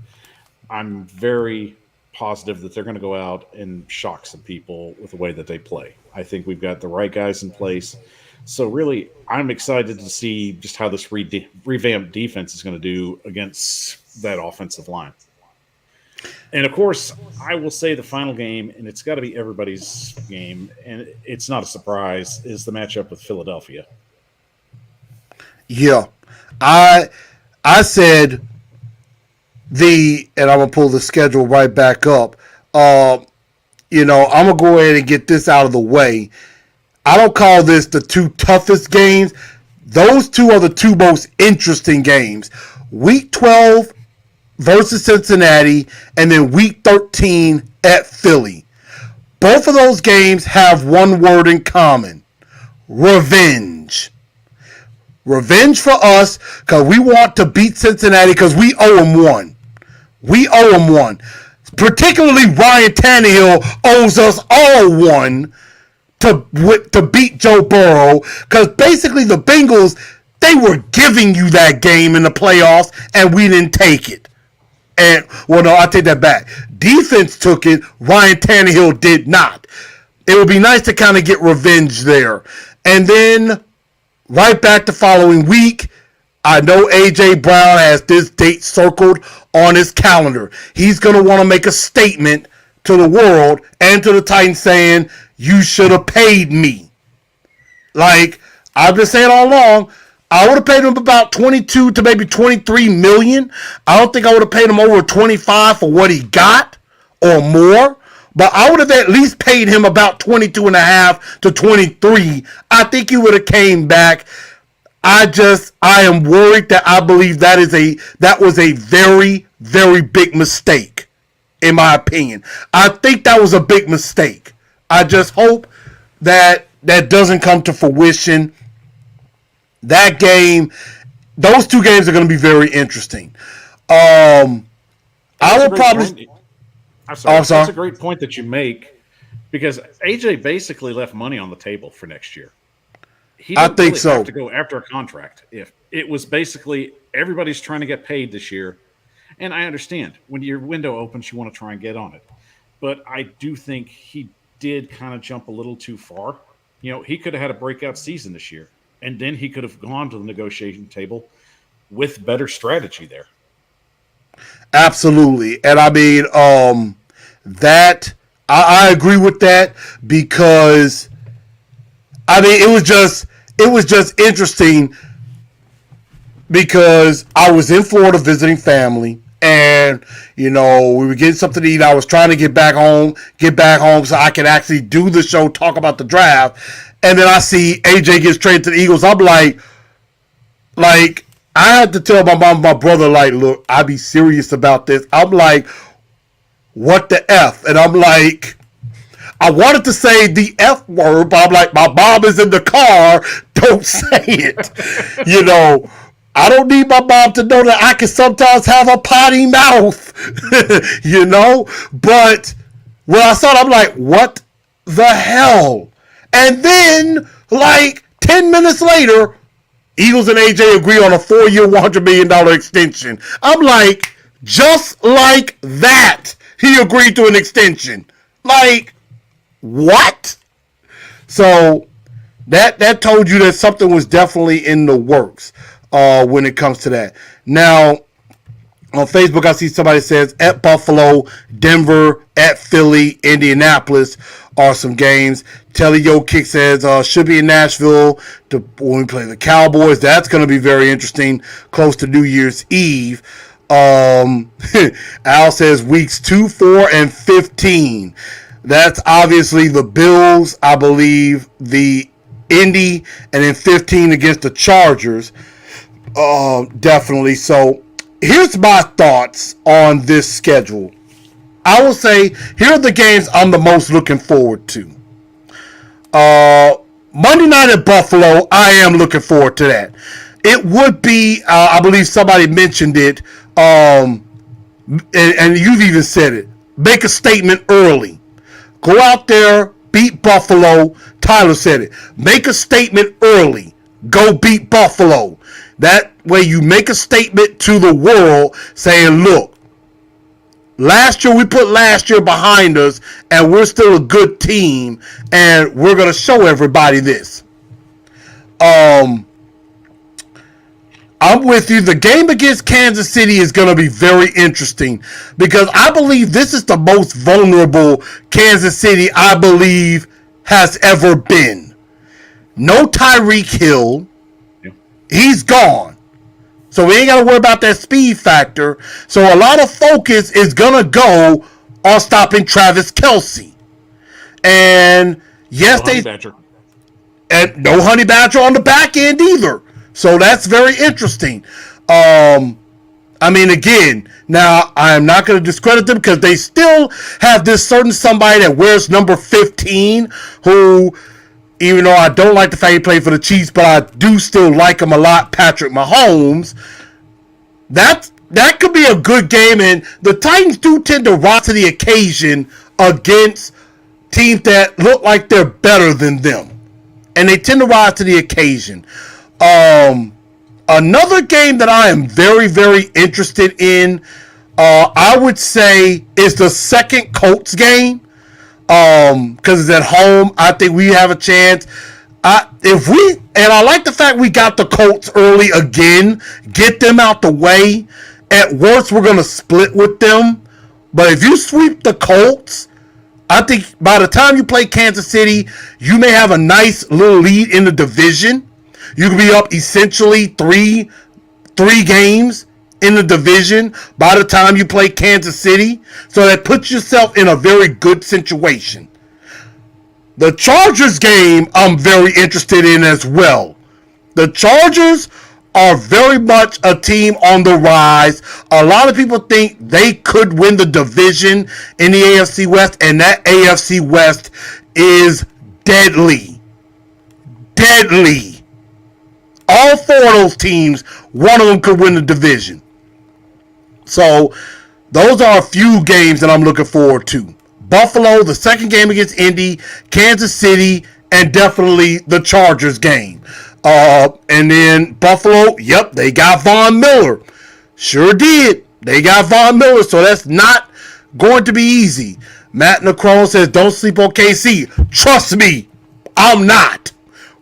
[SPEAKER 3] I'm very positive that they're going to go out and shock some people with the way that they play. I think we've got the right guys in place. So really, I'm excited to see just how this revamped defense is going to do against that offensive line. And of course, I will say the final game, and it's got to be everybody's game, and it's not a surprise, is the matchup with Philadelphia.
[SPEAKER 1] Yeah, I said and I'm gonna pull the schedule right back up. I'm gonna go ahead and get this out of the way. I don't call this the two toughest games. Those two are the two most interesting games. Week 12 versus Cincinnati, and then Week 13 at Philly. Both of those games have one word in common: revenge. Revenge for us, because we want to beat Cincinnati because we owe them one. We owe them one. Particularly Ryan Tannehill owes us all one to beat Joe Burrow, because basically the Bengals, they were giving you that game in the playoffs and we didn't take it. And, well, no, I take that back. Defense took it. Ryan Tannehill did not. It would be nice to kind of get revenge there. And then right back the following week, I know A.J. Brown has this date circled on his calendar. He's going to want to make a statement to the world and to the Titans saying, you should have paid me. Like, I've been saying all along, I would have paid him about 22 to maybe 23 million. I don't think I would have paid him over 25 for what he got or more. But I would have at least paid him about 22 and a half to 23. I think he would have came back. I am worried that I believe that was a very, very big mistake, in my opinion. I think that was a big mistake. I just hope that doesn't come to fruition. That game, those two games are going to be very interesting. I will probably.
[SPEAKER 3] I'm sorry. That's a great point that you make, because AJ basically left money on the table for next year. He didn't really have to go after a contract. If it was basically everybody's trying to get paid this year, and I understand when your window opens, you want to try and get on it. But I do think he did kind of jump a little too far. He could have had a breakout season this year, and then he could have gone to the negotiation table with better strategy there.
[SPEAKER 1] Absolutely. And I mean, that I agree with that, because I mean it was just interesting, because I was in Florida visiting family, and we were getting something to eat. I was trying to get back home so I could actually do the show, talk about the draft, and then I see AJ gets traded to the Eagles. I'm like I had to tell my mom and my brother, like, look, I be serious about this. I'm like, what the F? And I'm like, I wanted to say the F word, but I'm like, my mom is in the car. Don't say it. I don't need my mom to know that I can sometimes have a potty mouth, But when I saw it, I'm like, what the hell? And then, like, 10 minutes later, Eagles and AJ agree on a 4-year, $100 million extension. I'm like, just like that, he agreed to an extension. Like, what? So that told you that something was definitely in the works when it comes to that. Now, on Facebook, I see somebody says at Buffalo, Denver, at Philly, Indianapolis are some games. Telly Yo Kick says should be in Nashville when we play the Cowboys. That's going to be very interesting, close to New Year's Eve. Al says weeks 2, 4, and 15. That's obviously the Bills, I believe, the Indy, and then 15 against the Chargers. Definitely. So here's my thoughts on this schedule. I will say, here are the games I'm the most looking forward to. Monday night at Buffalo, I am looking forward to that. It would be, I believe somebody mentioned it, and you've even said it, make a statement early. Go out there, beat Buffalo. Tyler said it. Make a statement early. Go beat Buffalo. That way you make a statement to the world saying, look, last year we put last year behind us and we're still a good team and we're going to show everybody this. I'm with you. The game against Kansas City is going to be very interesting because I believe this is the most vulnerable Kansas City I believe has ever been. No Tyreek Hill.
[SPEAKER 3] Yeah.
[SPEAKER 1] He's gone. So we ain't got to worry about that speed factor. So a lot of focus is going to go on stopping Travis Kelce. And yes, and no Honey Badger on the back end either. So that's very interesting. I mean, again, now I'm not going to discredit them because they still have this certain somebody that wears number 15 who, even though I don't like the fact he played for the Chiefs, but I do still like him a lot, Patrick Mahomes. That could be a good game, and the Titans do tend to rise to the occasion against teams that look like they're better than them. And they tend to rise to the occasion. Another game that I am very, very interested in, I would say, is the second Colts game. Because it's at home. I think we have a chance. I like the fact we got the Colts early again. Get them out the way. At worst, we're going to split with them. But if you sweep the Colts, I think by the time you play Kansas City, you may have a nice little lead in the division. You could be up essentially three games in the division by the time you play Kansas City. So that puts yourself in a very good situation. The Chargers game I'm very interested in as well. The Chargers are very much a team on the rise. A lot of people think they could win the division in the AFC West, and that AFC West is deadly. Deadly. All four of those teams, one of them could win the division. So, those are a few games that I'm looking forward to. Buffalo, the second game against Indy, Kansas City, and definitely the Chargers game. And then Buffalo, yep, they got Von Miller. Sure did. They got Von Miller, so that's not going to be easy. Matt Necron says, don't sleep on KC. Trust me, I'm not.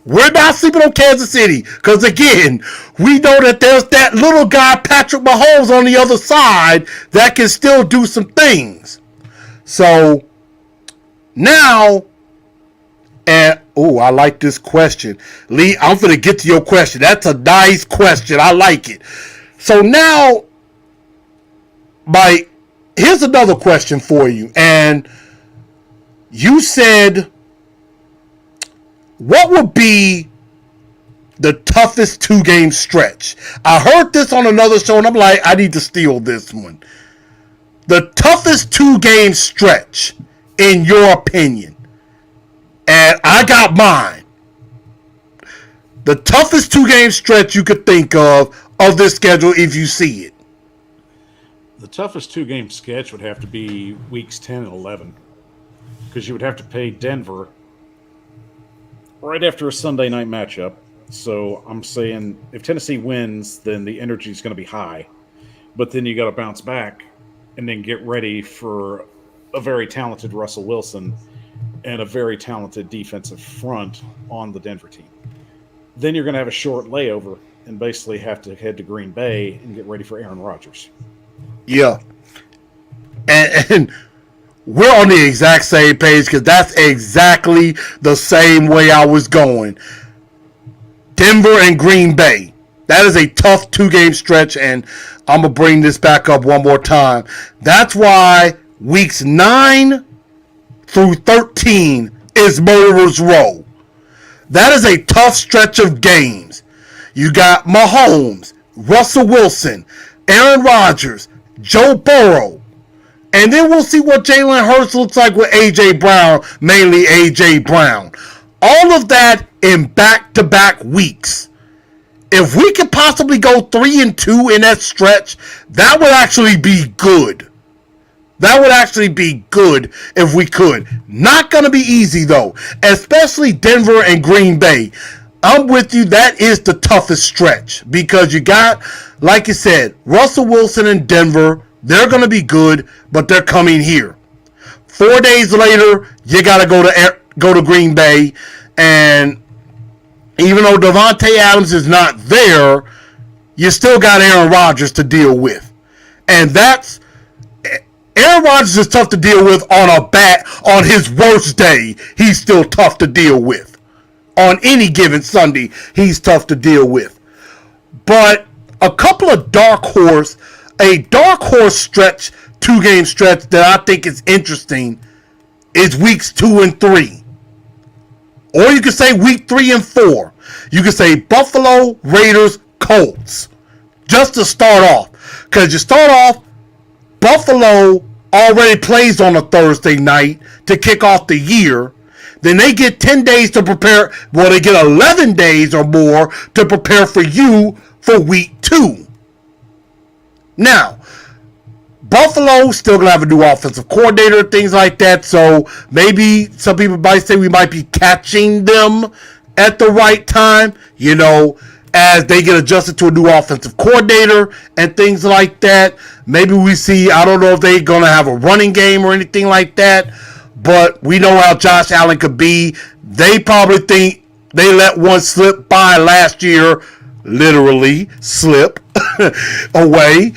[SPEAKER 1] We're not sleeping on Kansas City because, again, we know that there's that little guy, Patrick Mahomes, on the other side that can still do some things. So, now, and, I like this question. Lee, I'm going to get to your question. That's a nice question. I like it. So, now, here's another question for you. And you said, what would be the toughest two-game stretch? I heard this on another show, and I'm like, I need to steal this one. The toughest two-game stretch, in your opinion. And I got mine. The toughest two-game stretch you could think of this schedule if you see it.
[SPEAKER 3] The toughest two-game sketch would have to be weeks 10 and 11. Because you would have to play Denver right after a Sunday night matchup. So I'm saying if Tennessee wins, then the energy is going to be high. But then you got to bounce back and then get ready for a very talented Russell Wilson and a very talented defensive front on the Denver team. Then you're going to have a short layover and basically have to head to Green Bay and get ready for Aaron Rodgers.
[SPEAKER 1] Yeah. And we're on the exact same page because that's exactly the same way I was going. Denver and Green Bay. That is a tough two-game stretch, and I'm going to bring this back up one more time. That's why weeks 9 through 13 is Murderer's Row. That is a tough stretch of games. You got Mahomes, Russell Wilson, Aaron Rodgers, Joe Burrow. And then we'll see what Jalen Hurts looks like with A.J. Brown, mainly A.J. Brown. All of that in back-to-back weeks. If we could possibly go 3-2 in that stretch, that would actually be good. That would actually be good if we could. Not going to be easy, though, especially Denver and Green Bay. I'm with you. That is the toughest stretch because you got, like you said, Russell Wilson in Denver. They're going to be good, but they're coming here. 4 days later, you got to go to Green Bay, and even though Davante Adams is not there, you still got Aaron Rodgers to deal with, and that's Aaron Rodgers is tough to deal with on his worst day. He's still tough to deal with. On any given Sunday, he's tough to deal with. But a couple of dark horse stretch, 2-game stretch that I think is interesting is weeks 2 and 3. Or you could say week 3 and 4. You could say Buffalo, Raiders, Colts. Just to start off. Because you start off, Buffalo already plays on a Thursday night to kick off the year. Then they get 10 days to prepare. Well, they get 11 days or more to prepare for you for week 2. Now, Buffalo still going to have a new offensive coordinator, things like that. So maybe some people might say we might be catching them at the right time, as they get adjusted to a new offensive coordinator and things like that. Maybe we see, I don't know if they're going to have a running game or anything like that, but we know how Josh Allen could be. They probably think they let one slip by last year, literally slip away.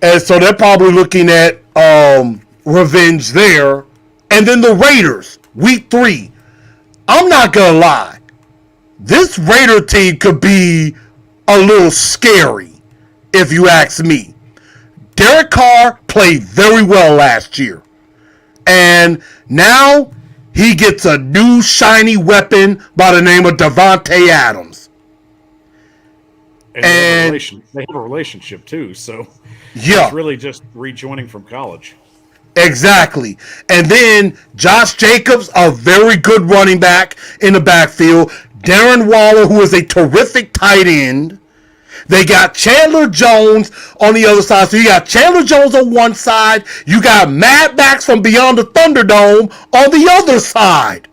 [SPEAKER 1] And so they're probably looking at revenge there. And then the Raiders, week 3. I'm not going to lie. This Raider team could be a little scary, if you ask me. Derek Carr played very well last year. And now he gets a new shiny weapon by the name of Davante Adams.
[SPEAKER 3] And they have a relationship too, so
[SPEAKER 1] yeah,
[SPEAKER 3] it's really just rejoining from college.
[SPEAKER 1] Exactly. And then Josh Jacobs, a very good running back in the backfield. Darren Waller, who is a terrific tight end. They got Chandler Jones on the other side. So you got Chandler Jones on one side. You got Mad Max from Beyond the Thunderdome on the other side.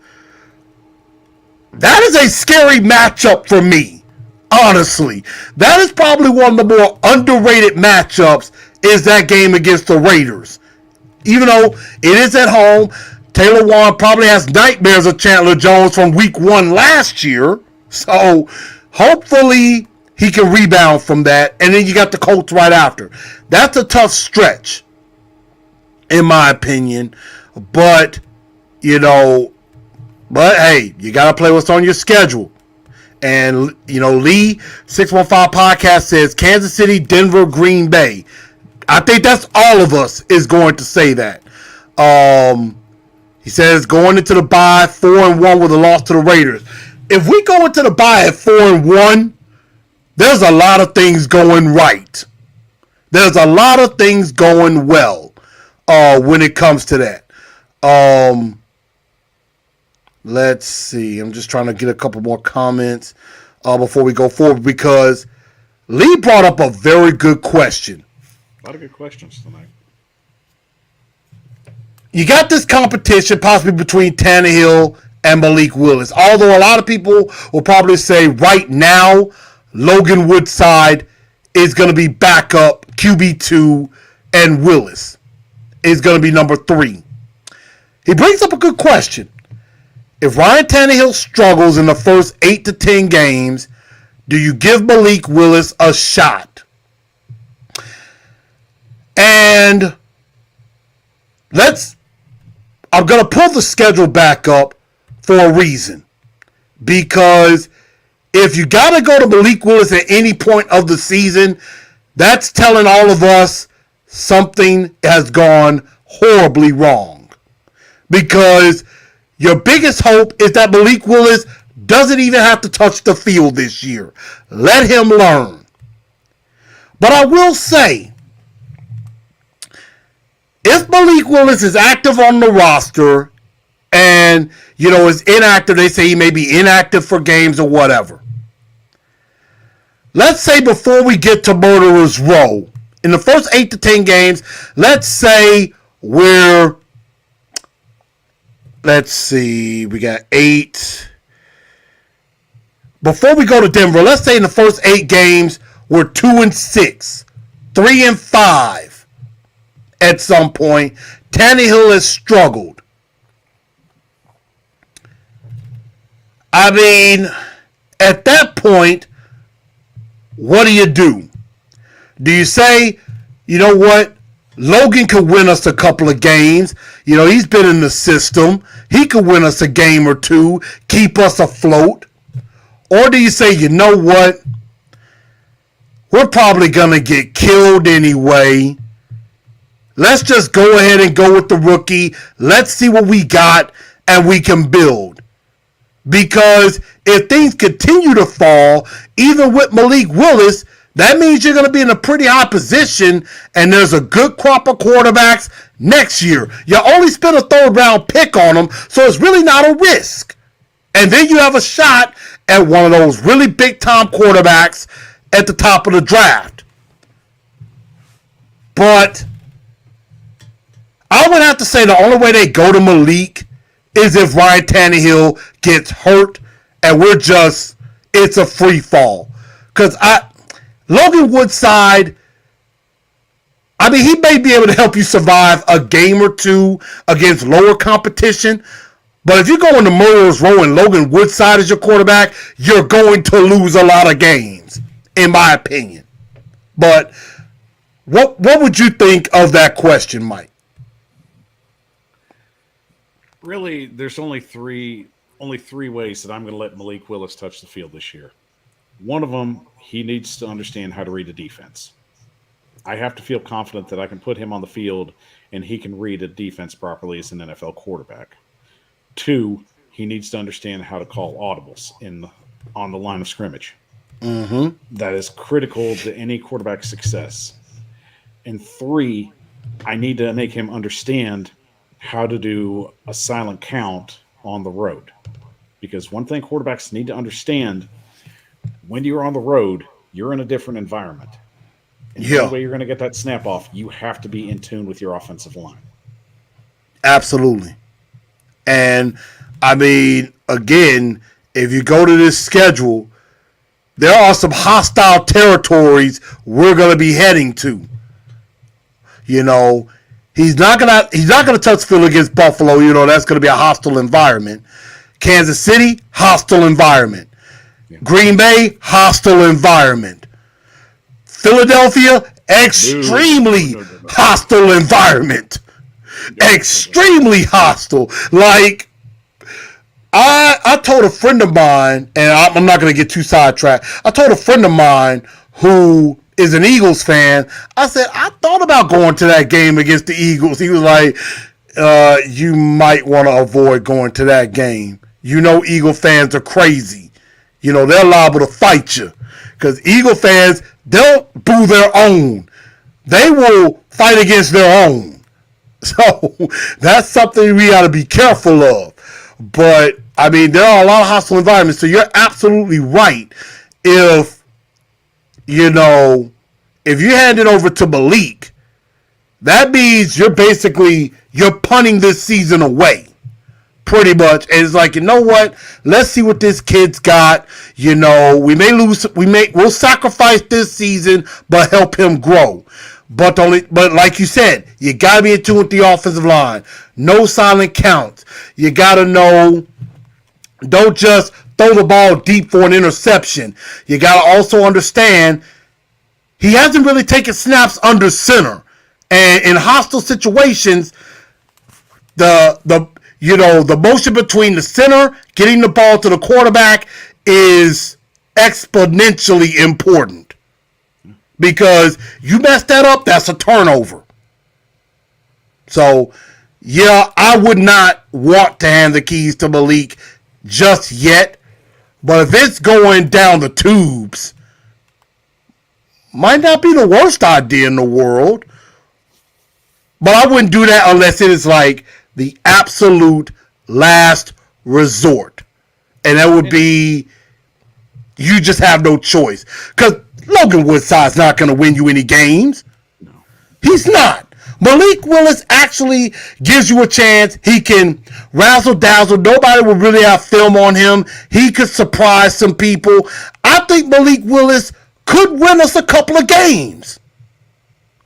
[SPEAKER 1] That is a scary matchup for me, honestly. That is probably one of the more underrated matchups is that game against the Raiders. Even though it is at home, Taylor Warren probably has nightmares of Chandler Jones from week 1 last year. So hopefully he can rebound from that. And then you got the Colts right after. That's a tough stretch, in my opinion. But, hey, you got to play what's on your schedule. And, Lee 615 Podcast says Kansas City, Denver, Green Bay. I think that's all of us is going to say that. He says going into the bye 4-1 with a loss to the Raiders. If we go into the bye at 4-1, there's a lot of things going right. There's a lot of things going well when it comes to that. Let's see. I'm just trying to get a couple more comments before we go forward because Lee brought up a very good question.
[SPEAKER 3] A lot of good questions tonight.
[SPEAKER 1] You got this competition possibly between Tannehill and Malik Willis. Although a lot of people will probably say right now, Logan Woodside is going to be backup QB2 and Willis is going to be number 3. He brings up a good question. If Ryan Tannehill struggles in the first 8 to 10 games, do you give Malik Willis a shot? And I'm going to pull the schedule back up for a reason. Because if you got to go to Malik Willis at any point of the season, that's telling all of us something has gone horribly wrong. Because your biggest hope is that Malik Willis doesn't even have to touch the field this year. Let him learn. But I will say, if Malik Willis is active on the roster and, is inactive, they say he may be inactive for games or whatever. Let's say before we get to Murderer's Row, in the first 8 to 10 games, let's say we're, let's see, we got 8. Before we go to Denver, let's say in the first 8 games, we're 2-6, 3-5 at some point. Tannehill has struggled. I mean, at that point, what do you do? Do you say, you know what? Logan could win us a couple of games. You know, he's been in the system. He could win us a game or two, keep us afloat. Or do you say, you know what? We're probably going to get killed anyway. Let's just go ahead and go with the rookie. Let's see what we got and we can build. Because if things continue to fall, even with Malik Willis, that means you're going to be in a pretty high position and there's a good crop of quarterbacks next year. You only spent a 3rd round pick on them, so it's really not a risk. And then you have a shot at one of those really big time quarterbacks at the top of the draft. But I would have to say the only way they go to Malik is if Ryan Tannehill gets hurt and it's a free fall. Because Logan Woodside, I mean, he may be able to help you survive a game or two against lower competition. But if you're going to Murderer's Row and Logan Woodside is your quarterback, you're going to lose a lot of games, in my opinion. But what would you think of that question, Mike?
[SPEAKER 3] Really, there's only three ways that I'm going to let Malik Willis touch the field this year. One of them, he needs to understand how to read a defense. I have to feel confident that I can put him on the field and he can read a defense properly as an NFL quarterback. 2, he needs to understand how to call audibles on the line of scrimmage.
[SPEAKER 1] Mm-hmm.
[SPEAKER 3] That is critical to any quarterback success. And 3, I need to make him understand how to do a silent count on the road. Because one thing quarterbacks need to understand, when you're on the road, you're in a different environment. And the only way you're going to get that snap off, you have to be in tune with your offensive line.
[SPEAKER 1] Absolutely. And, I mean, again, if you go to this schedule, there are some hostile territories we're going to be heading to. You know, he's not gonna touch Philly against Buffalo. You know, that's going to be a hostile environment. Kansas City, hostile environment. Yeah. Green Bay, hostile environment. Philadelphia, extremely hostile environment. Extremely hostile. Like, I told a friend of mine, and I'm not going to get too sidetracked. I told a friend of mine who is an Eagles fan, I said, I thought about going to that game against the Eagles. He was like, you might want to avoid going to that game. You know, Eagle fans are crazy. You know, they're liable to fight you. Because Eagle fans, they'll boo their own. They will fight against their own. So that's something we got to be careful of. But, I mean, there are a lot of hostile environments. So you're absolutely right. If you hand it over to Malik, that means you're punting this season away. Pretty much. And it's like, you know what? Let's see what this kid's got. You know, we'll sacrifice this season, but help him grow. But like you said, you gotta be in tune with the offensive line. No silent counts. You gotta know, don't just throw the ball deep for an interception. You gotta also understand he hasn't really taken snaps under center. And in hostile situations, the motion between the center, getting the ball to the quarterback is exponentially important. Because you mess that up, that's a turnover. So, yeah, I would not want to hand the keys to Malik just yet. But if it's going down the tubes, might not be the worst idea in the world. But I wouldn't do that unless it is like the absolute last resort. And that would be, you just have no choice. Because Logan Woodside's not going to win you any games. No. He's not. Malik Willis actually gives you a chance. He can razzle dazzle. Nobody will really have film on him. He could surprise some people. I think Malik Willis could win us a couple of games.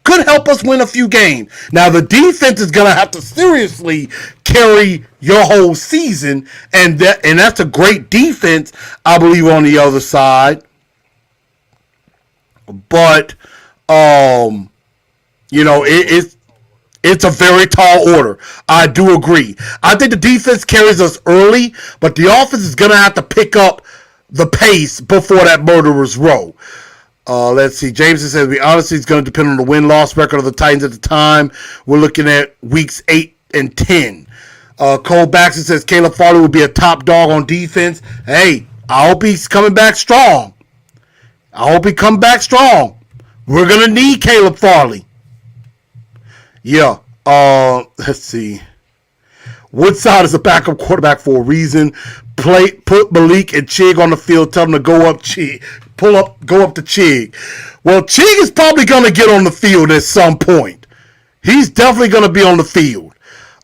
[SPEAKER 1] Could help us win a few games. Now, the defense is going to have to seriously carry your whole season, and that's a great defense, I believe, on the other side. But, it's a very tall order. I do agree. I think the defense carries us early, but the offense is going to have to pick up the pace before that murderer's row. Let's see. Jameson says, we honestly, it's going to depend on the win-loss record of the Titans at the time. We're looking at weeks 8 and 10. Cole Baxter says, Caleb Farley will be a top dog on defense. Hey, I hope he's coming back strong. We're going to need Caleb Farley. Yeah. Let's see. Woodside is a backup quarterback for a reason. Put Malik and Chig on the field. Tell them to go up Chig. Go up to Chig. Well, Chig is probably going to get on the field at some point. He's definitely going to be on the field.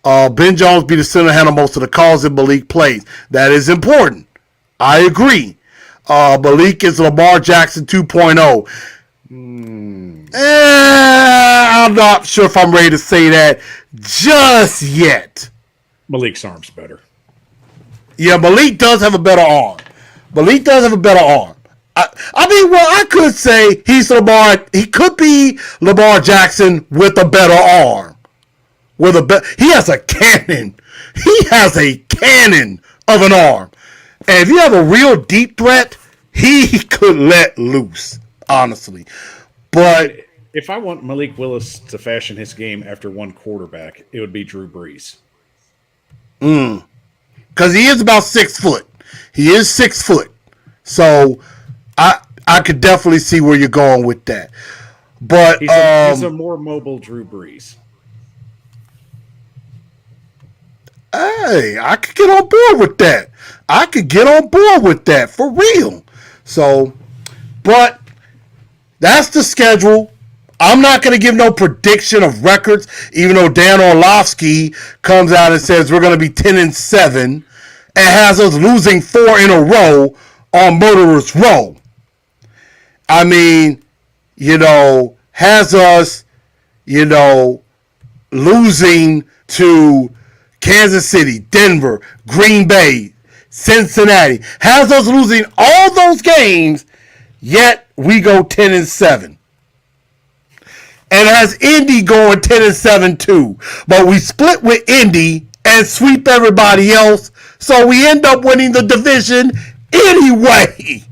[SPEAKER 1] Ben Jones be the center handle most of the calls that Malik plays. That is important. I agree. Malik is Lamar Jackson 2.0. I'm not sure if I'm ready to say that just yet.
[SPEAKER 3] Malik's arm's better.
[SPEAKER 1] Yeah, Malik does have a better arm. I could say he's Lamar. He could be Lamar Jackson with a better arm. He has a cannon. He has a cannon of an arm. And if you have a real deep threat, he could let loose, honestly. But
[SPEAKER 3] if I want Malik Willis to fashion his game after one quarterback, it would be Drew Brees.
[SPEAKER 1] Because he is about 6 foot. He is 6 foot. So I could definitely see where you're going with that. But
[SPEAKER 3] he's a more mobile Drew Brees.
[SPEAKER 1] Hey, I could get on board with that. For real. So, but that's the schedule. I'm not going to give no prediction of records, even though Dan Orlovsky comes out and says we're going to be 10-7 and has us losing 4 in a row on Murderer's Row. I mean, has us, losing to Kansas City, Denver, Green Bay, Cincinnati. Has us losing all those games, yet we go 10-7. And has Indy going 10-7 too. But we split with Indy and sweep everybody else, so we end up winning the division anyway.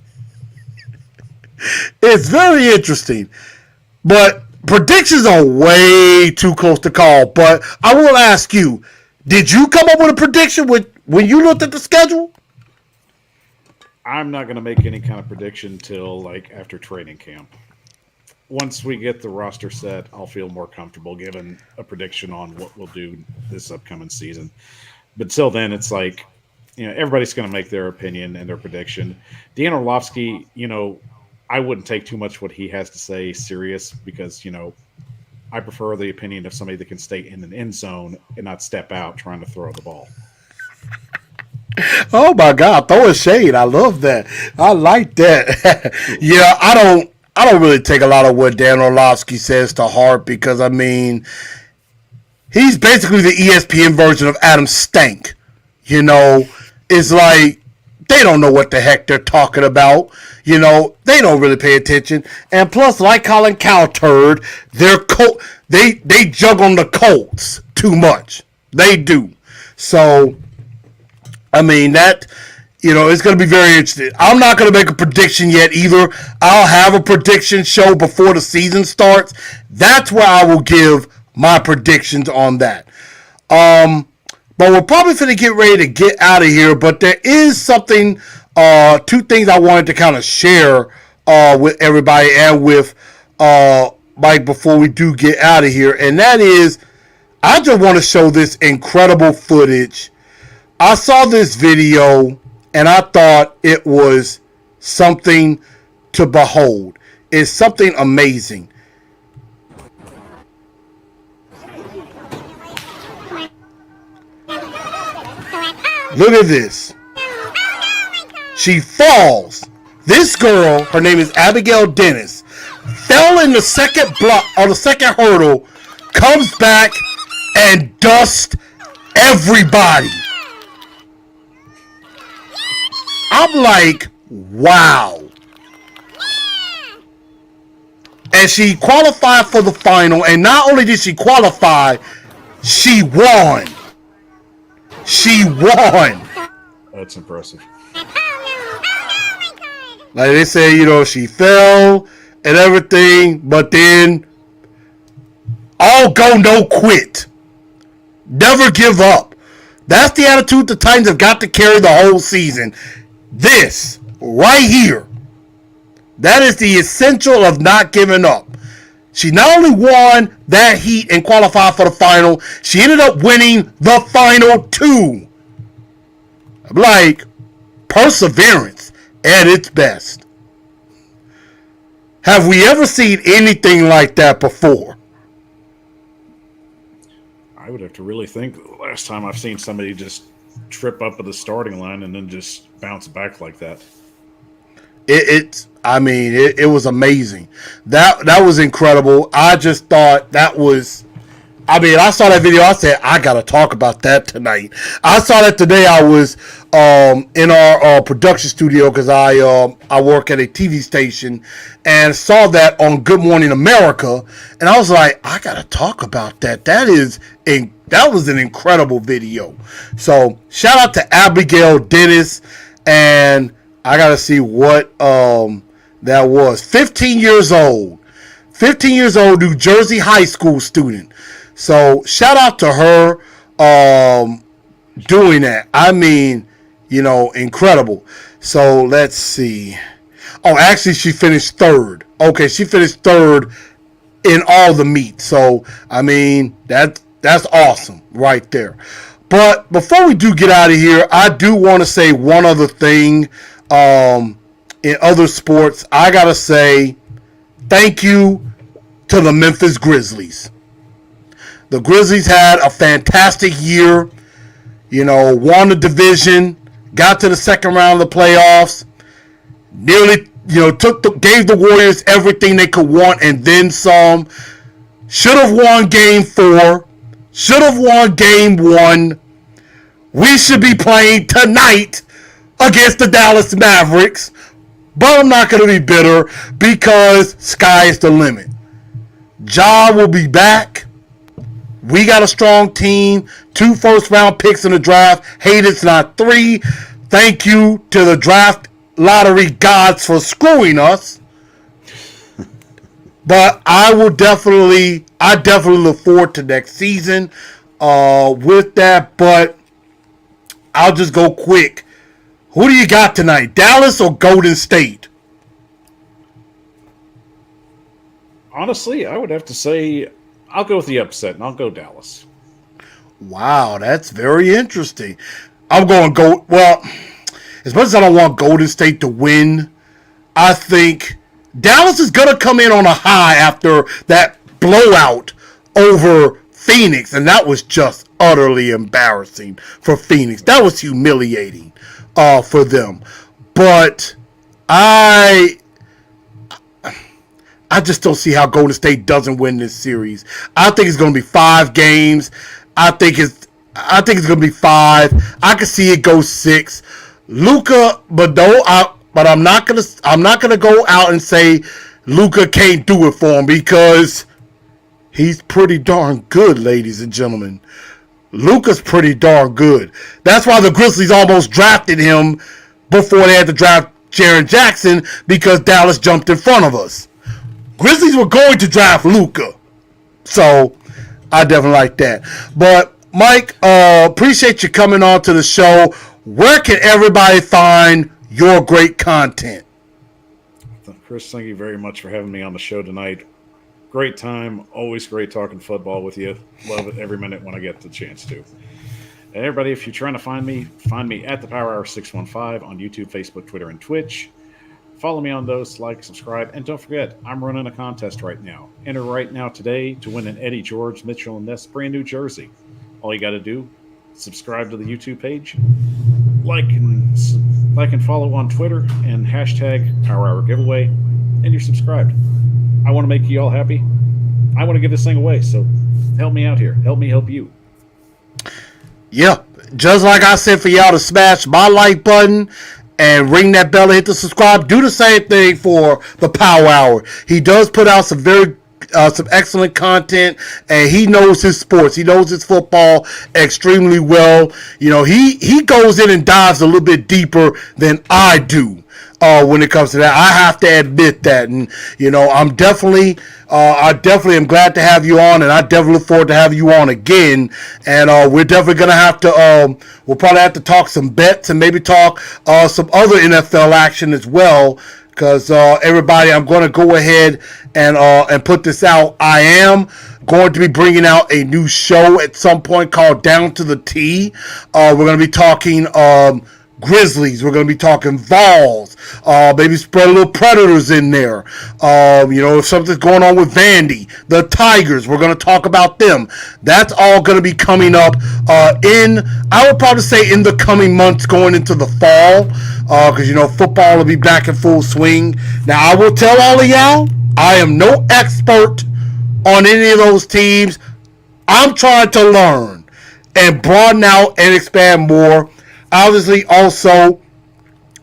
[SPEAKER 1] It's very interesting. But predictions are way too close to call. But I will ask you, did you come up with a prediction when you looked at the schedule?
[SPEAKER 3] I'm not going to make any kind of prediction till after training camp. Once we get the roster set, I'll feel more comfortable giving a prediction on what we'll do this upcoming season. But till then, it's everybody's going to make their opinion and their prediction. Dan Orlovsky, I wouldn't take too much what he has to say serious because, I prefer the opinion of somebody that can stay in an end zone and not step out trying to throw the ball.
[SPEAKER 1] Oh my God, throwing shade. I love that. I like that. Yeah, I don't really take a lot of what Dan Orlovsky says to heart because, he's basically the ESPN version of Adam Stank. It's like they don't know what the heck they're talking about. They don't really pay attention. And plus, like Colin Cowturd, they jug on the Colts too much. They do. So, it's going to be very interesting. I'm not going to make a prediction yet either. I'll have a prediction show before the season starts. That's where I will give my predictions on that. But we're probably going to get ready to get out of here. But there is something, 2 things I wanted to kind of share with everybody and with Mike before we do get out of here. And that is, I just want to show this incredible footage. I saw this video and I thought it was something to behold. It's something amazing. Look at this. She falls. This girl, her name is Abigail Dennis, fell in the second block on the second hurdle, comes back and dusts everybody. I'm like, wow. And she qualified for the final, and not only did she qualify, she won. She won.
[SPEAKER 3] That's impressive.
[SPEAKER 1] Like they say, she fell and everything, but then all go, no quit. Never give up. That's the attitude the Titans have got to carry the whole season. This right here. That is the essential of not giving up. She not only won that heat and qualified for the final, she ended up winning the final too. Like, perseverance at its best. Have we ever seen anything like that before?
[SPEAKER 3] I would have to really think the last time I've seen somebody just trip up at the starting line and then just bounce back like that.
[SPEAKER 1] It was amazing. That was incredible. I just thought that was. I saw that video. I said, I gotta talk about that tonight. I saw that today. I was in our production studio because I work at a TV station and saw that on Good Morning America, and I was like, I gotta talk about that. That was an incredible video. So shout out to Abigail Dennis, and I gotta see what that was. 15 years old, New Jersey high school student. So shout out to her doing that. Incredible. So let's see. Oh, actually, she finished third. Okay, she finished third in all the meets. So that's awesome right there. But before we do get out of here, I do want to say one other thing. In other sports, I gotta say thank you to the Memphis Grizzlies. The Grizzlies had a fantastic year, won the division, got to the second round of the playoffs, nearly, gave the Warriors everything they could want and then some. Should have won game 4, should have won game 1. We should be playing tonight against the Dallas Mavericks, but I'm not going to be bitter because sky is the limit. Ja will be back. We got a strong team. 2 first-round picks in the draft. Hate it's not 3. Thank you to the draft lottery gods for screwing us. But I definitely look forward to next season with that. But I'll just go quick. Who do you got tonight? Dallas or Golden State?
[SPEAKER 3] Honestly, I would have to say I'll go with the upset, and I'll go Dallas.
[SPEAKER 1] Wow, that's very interesting. I'm going well, as much as I don't want Golden State to win, I think Dallas is going to come in on a high after that blowout over Phoenix, and that was just utterly embarrassing for Phoenix. That was humiliating for them. But I just don't see how Golden State doesn't win this series. I think it's going to be 5 games. I think it's going to be 5. I can see it go 6. Luka, but I'm not gonna go out and say Luka can't do it for him because he's pretty darn good, ladies and gentlemen. Luka's pretty darn good. That's why the Grizzlies almost drafted him before they had to draft Jaren Jackson because Dallas jumped in front of us. Grizzlies were going to draft Luka. So I definitely like that. But Mike, appreciate you coming on to the show. Where can everybody find your great content?
[SPEAKER 3] Chris, thank you very much for having me on the show tonight. Great time. Always great talking football with you. Love it every minute when I get the chance to. And everybody, if you're trying to find me at the Power Hour 615 on YouTube, Facebook, Twitter, and Twitch. Follow me on those, like, subscribe, and don't forget, I'm running a contest right now. Enter right now today to win an Eddie George Mitchell and Ness brand new jersey. All you got to do, subscribe to the YouTube page, like and follow on Twitter and hashtag Power Hour Giveaway, and you're subscribed. I want to make you all happy. I want to give this thing away, so help me out here. Help me help you.
[SPEAKER 1] Yeah, just like I said for y'all to smash my like button and ring that bell and hit the subscribe. Do the same thing for the Power Hour. He does put out some excellent content, and he knows his sports. He knows his football extremely well. You know, he goes in and dives a little bit deeper than I do. When it comes to that, I have to admit that, and you know, I definitely am glad to have you on, and I definitely look forward to having you on again. And we're definitely gonna have to, we'll probably have to talk some bets and maybe talk some other NFL action as well. Because everybody, I'm going to go ahead and put this out. I am going to be bringing out a new show at some point called Down to the T. We're going to be talking Grizzlies. We're going to be talking Vols. Maybe spread a little Predators in there. You know, if something's going on with Vandy, the Tigers, we're going to talk about them. That's all going to be coming up I would probably say in the coming months going into the fall. Because, you know, football will be back in full swing. Now, I will tell all of y'all, I am no expert on any of those teams. I'm trying to learn and broaden out and expand more. Obviously, also,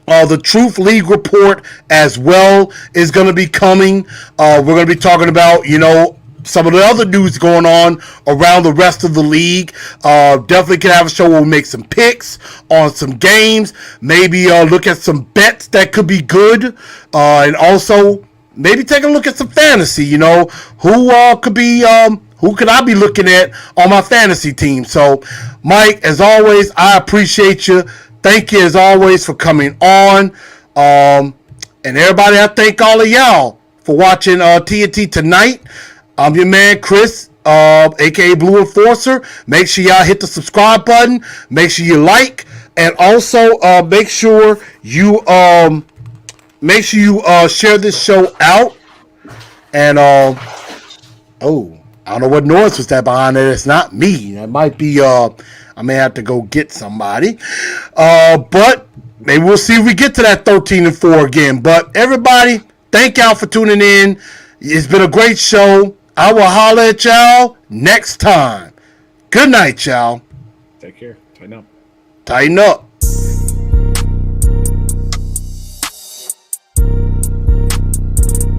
[SPEAKER 1] the Truth League report as well is going to be coming. We're going to be talking about, you know, some of the other news going on around the rest of the league. Definitely can have a show where we make some picks on some games. Maybe look at some bets that could be good. And also maybe take a look at some fantasy. You know, who could I be looking at on my fantasy team? So, Mike, as always, I appreciate you. Thank you, as always, for coming on. And everybody, I thank all of y'all for watching TNT Tonight. I'm your man, Chris, a.k.a. Blue Enforcer. Make sure y'all hit the subscribe button. Make sure you like. And also, make sure you share this show out. And, I don't know what noise was that behind there. It's not me. It might be, I may have to go get somebody. But maybe we'll see if we get to that 13-4 again. But everybody, thank y'all for tuning in. It's been a great show. I will holler at y'all next time. Good night, y'all.
[SPEAKER 3] Take care. Tighten up.
[SPEAKER 1] Tighten up.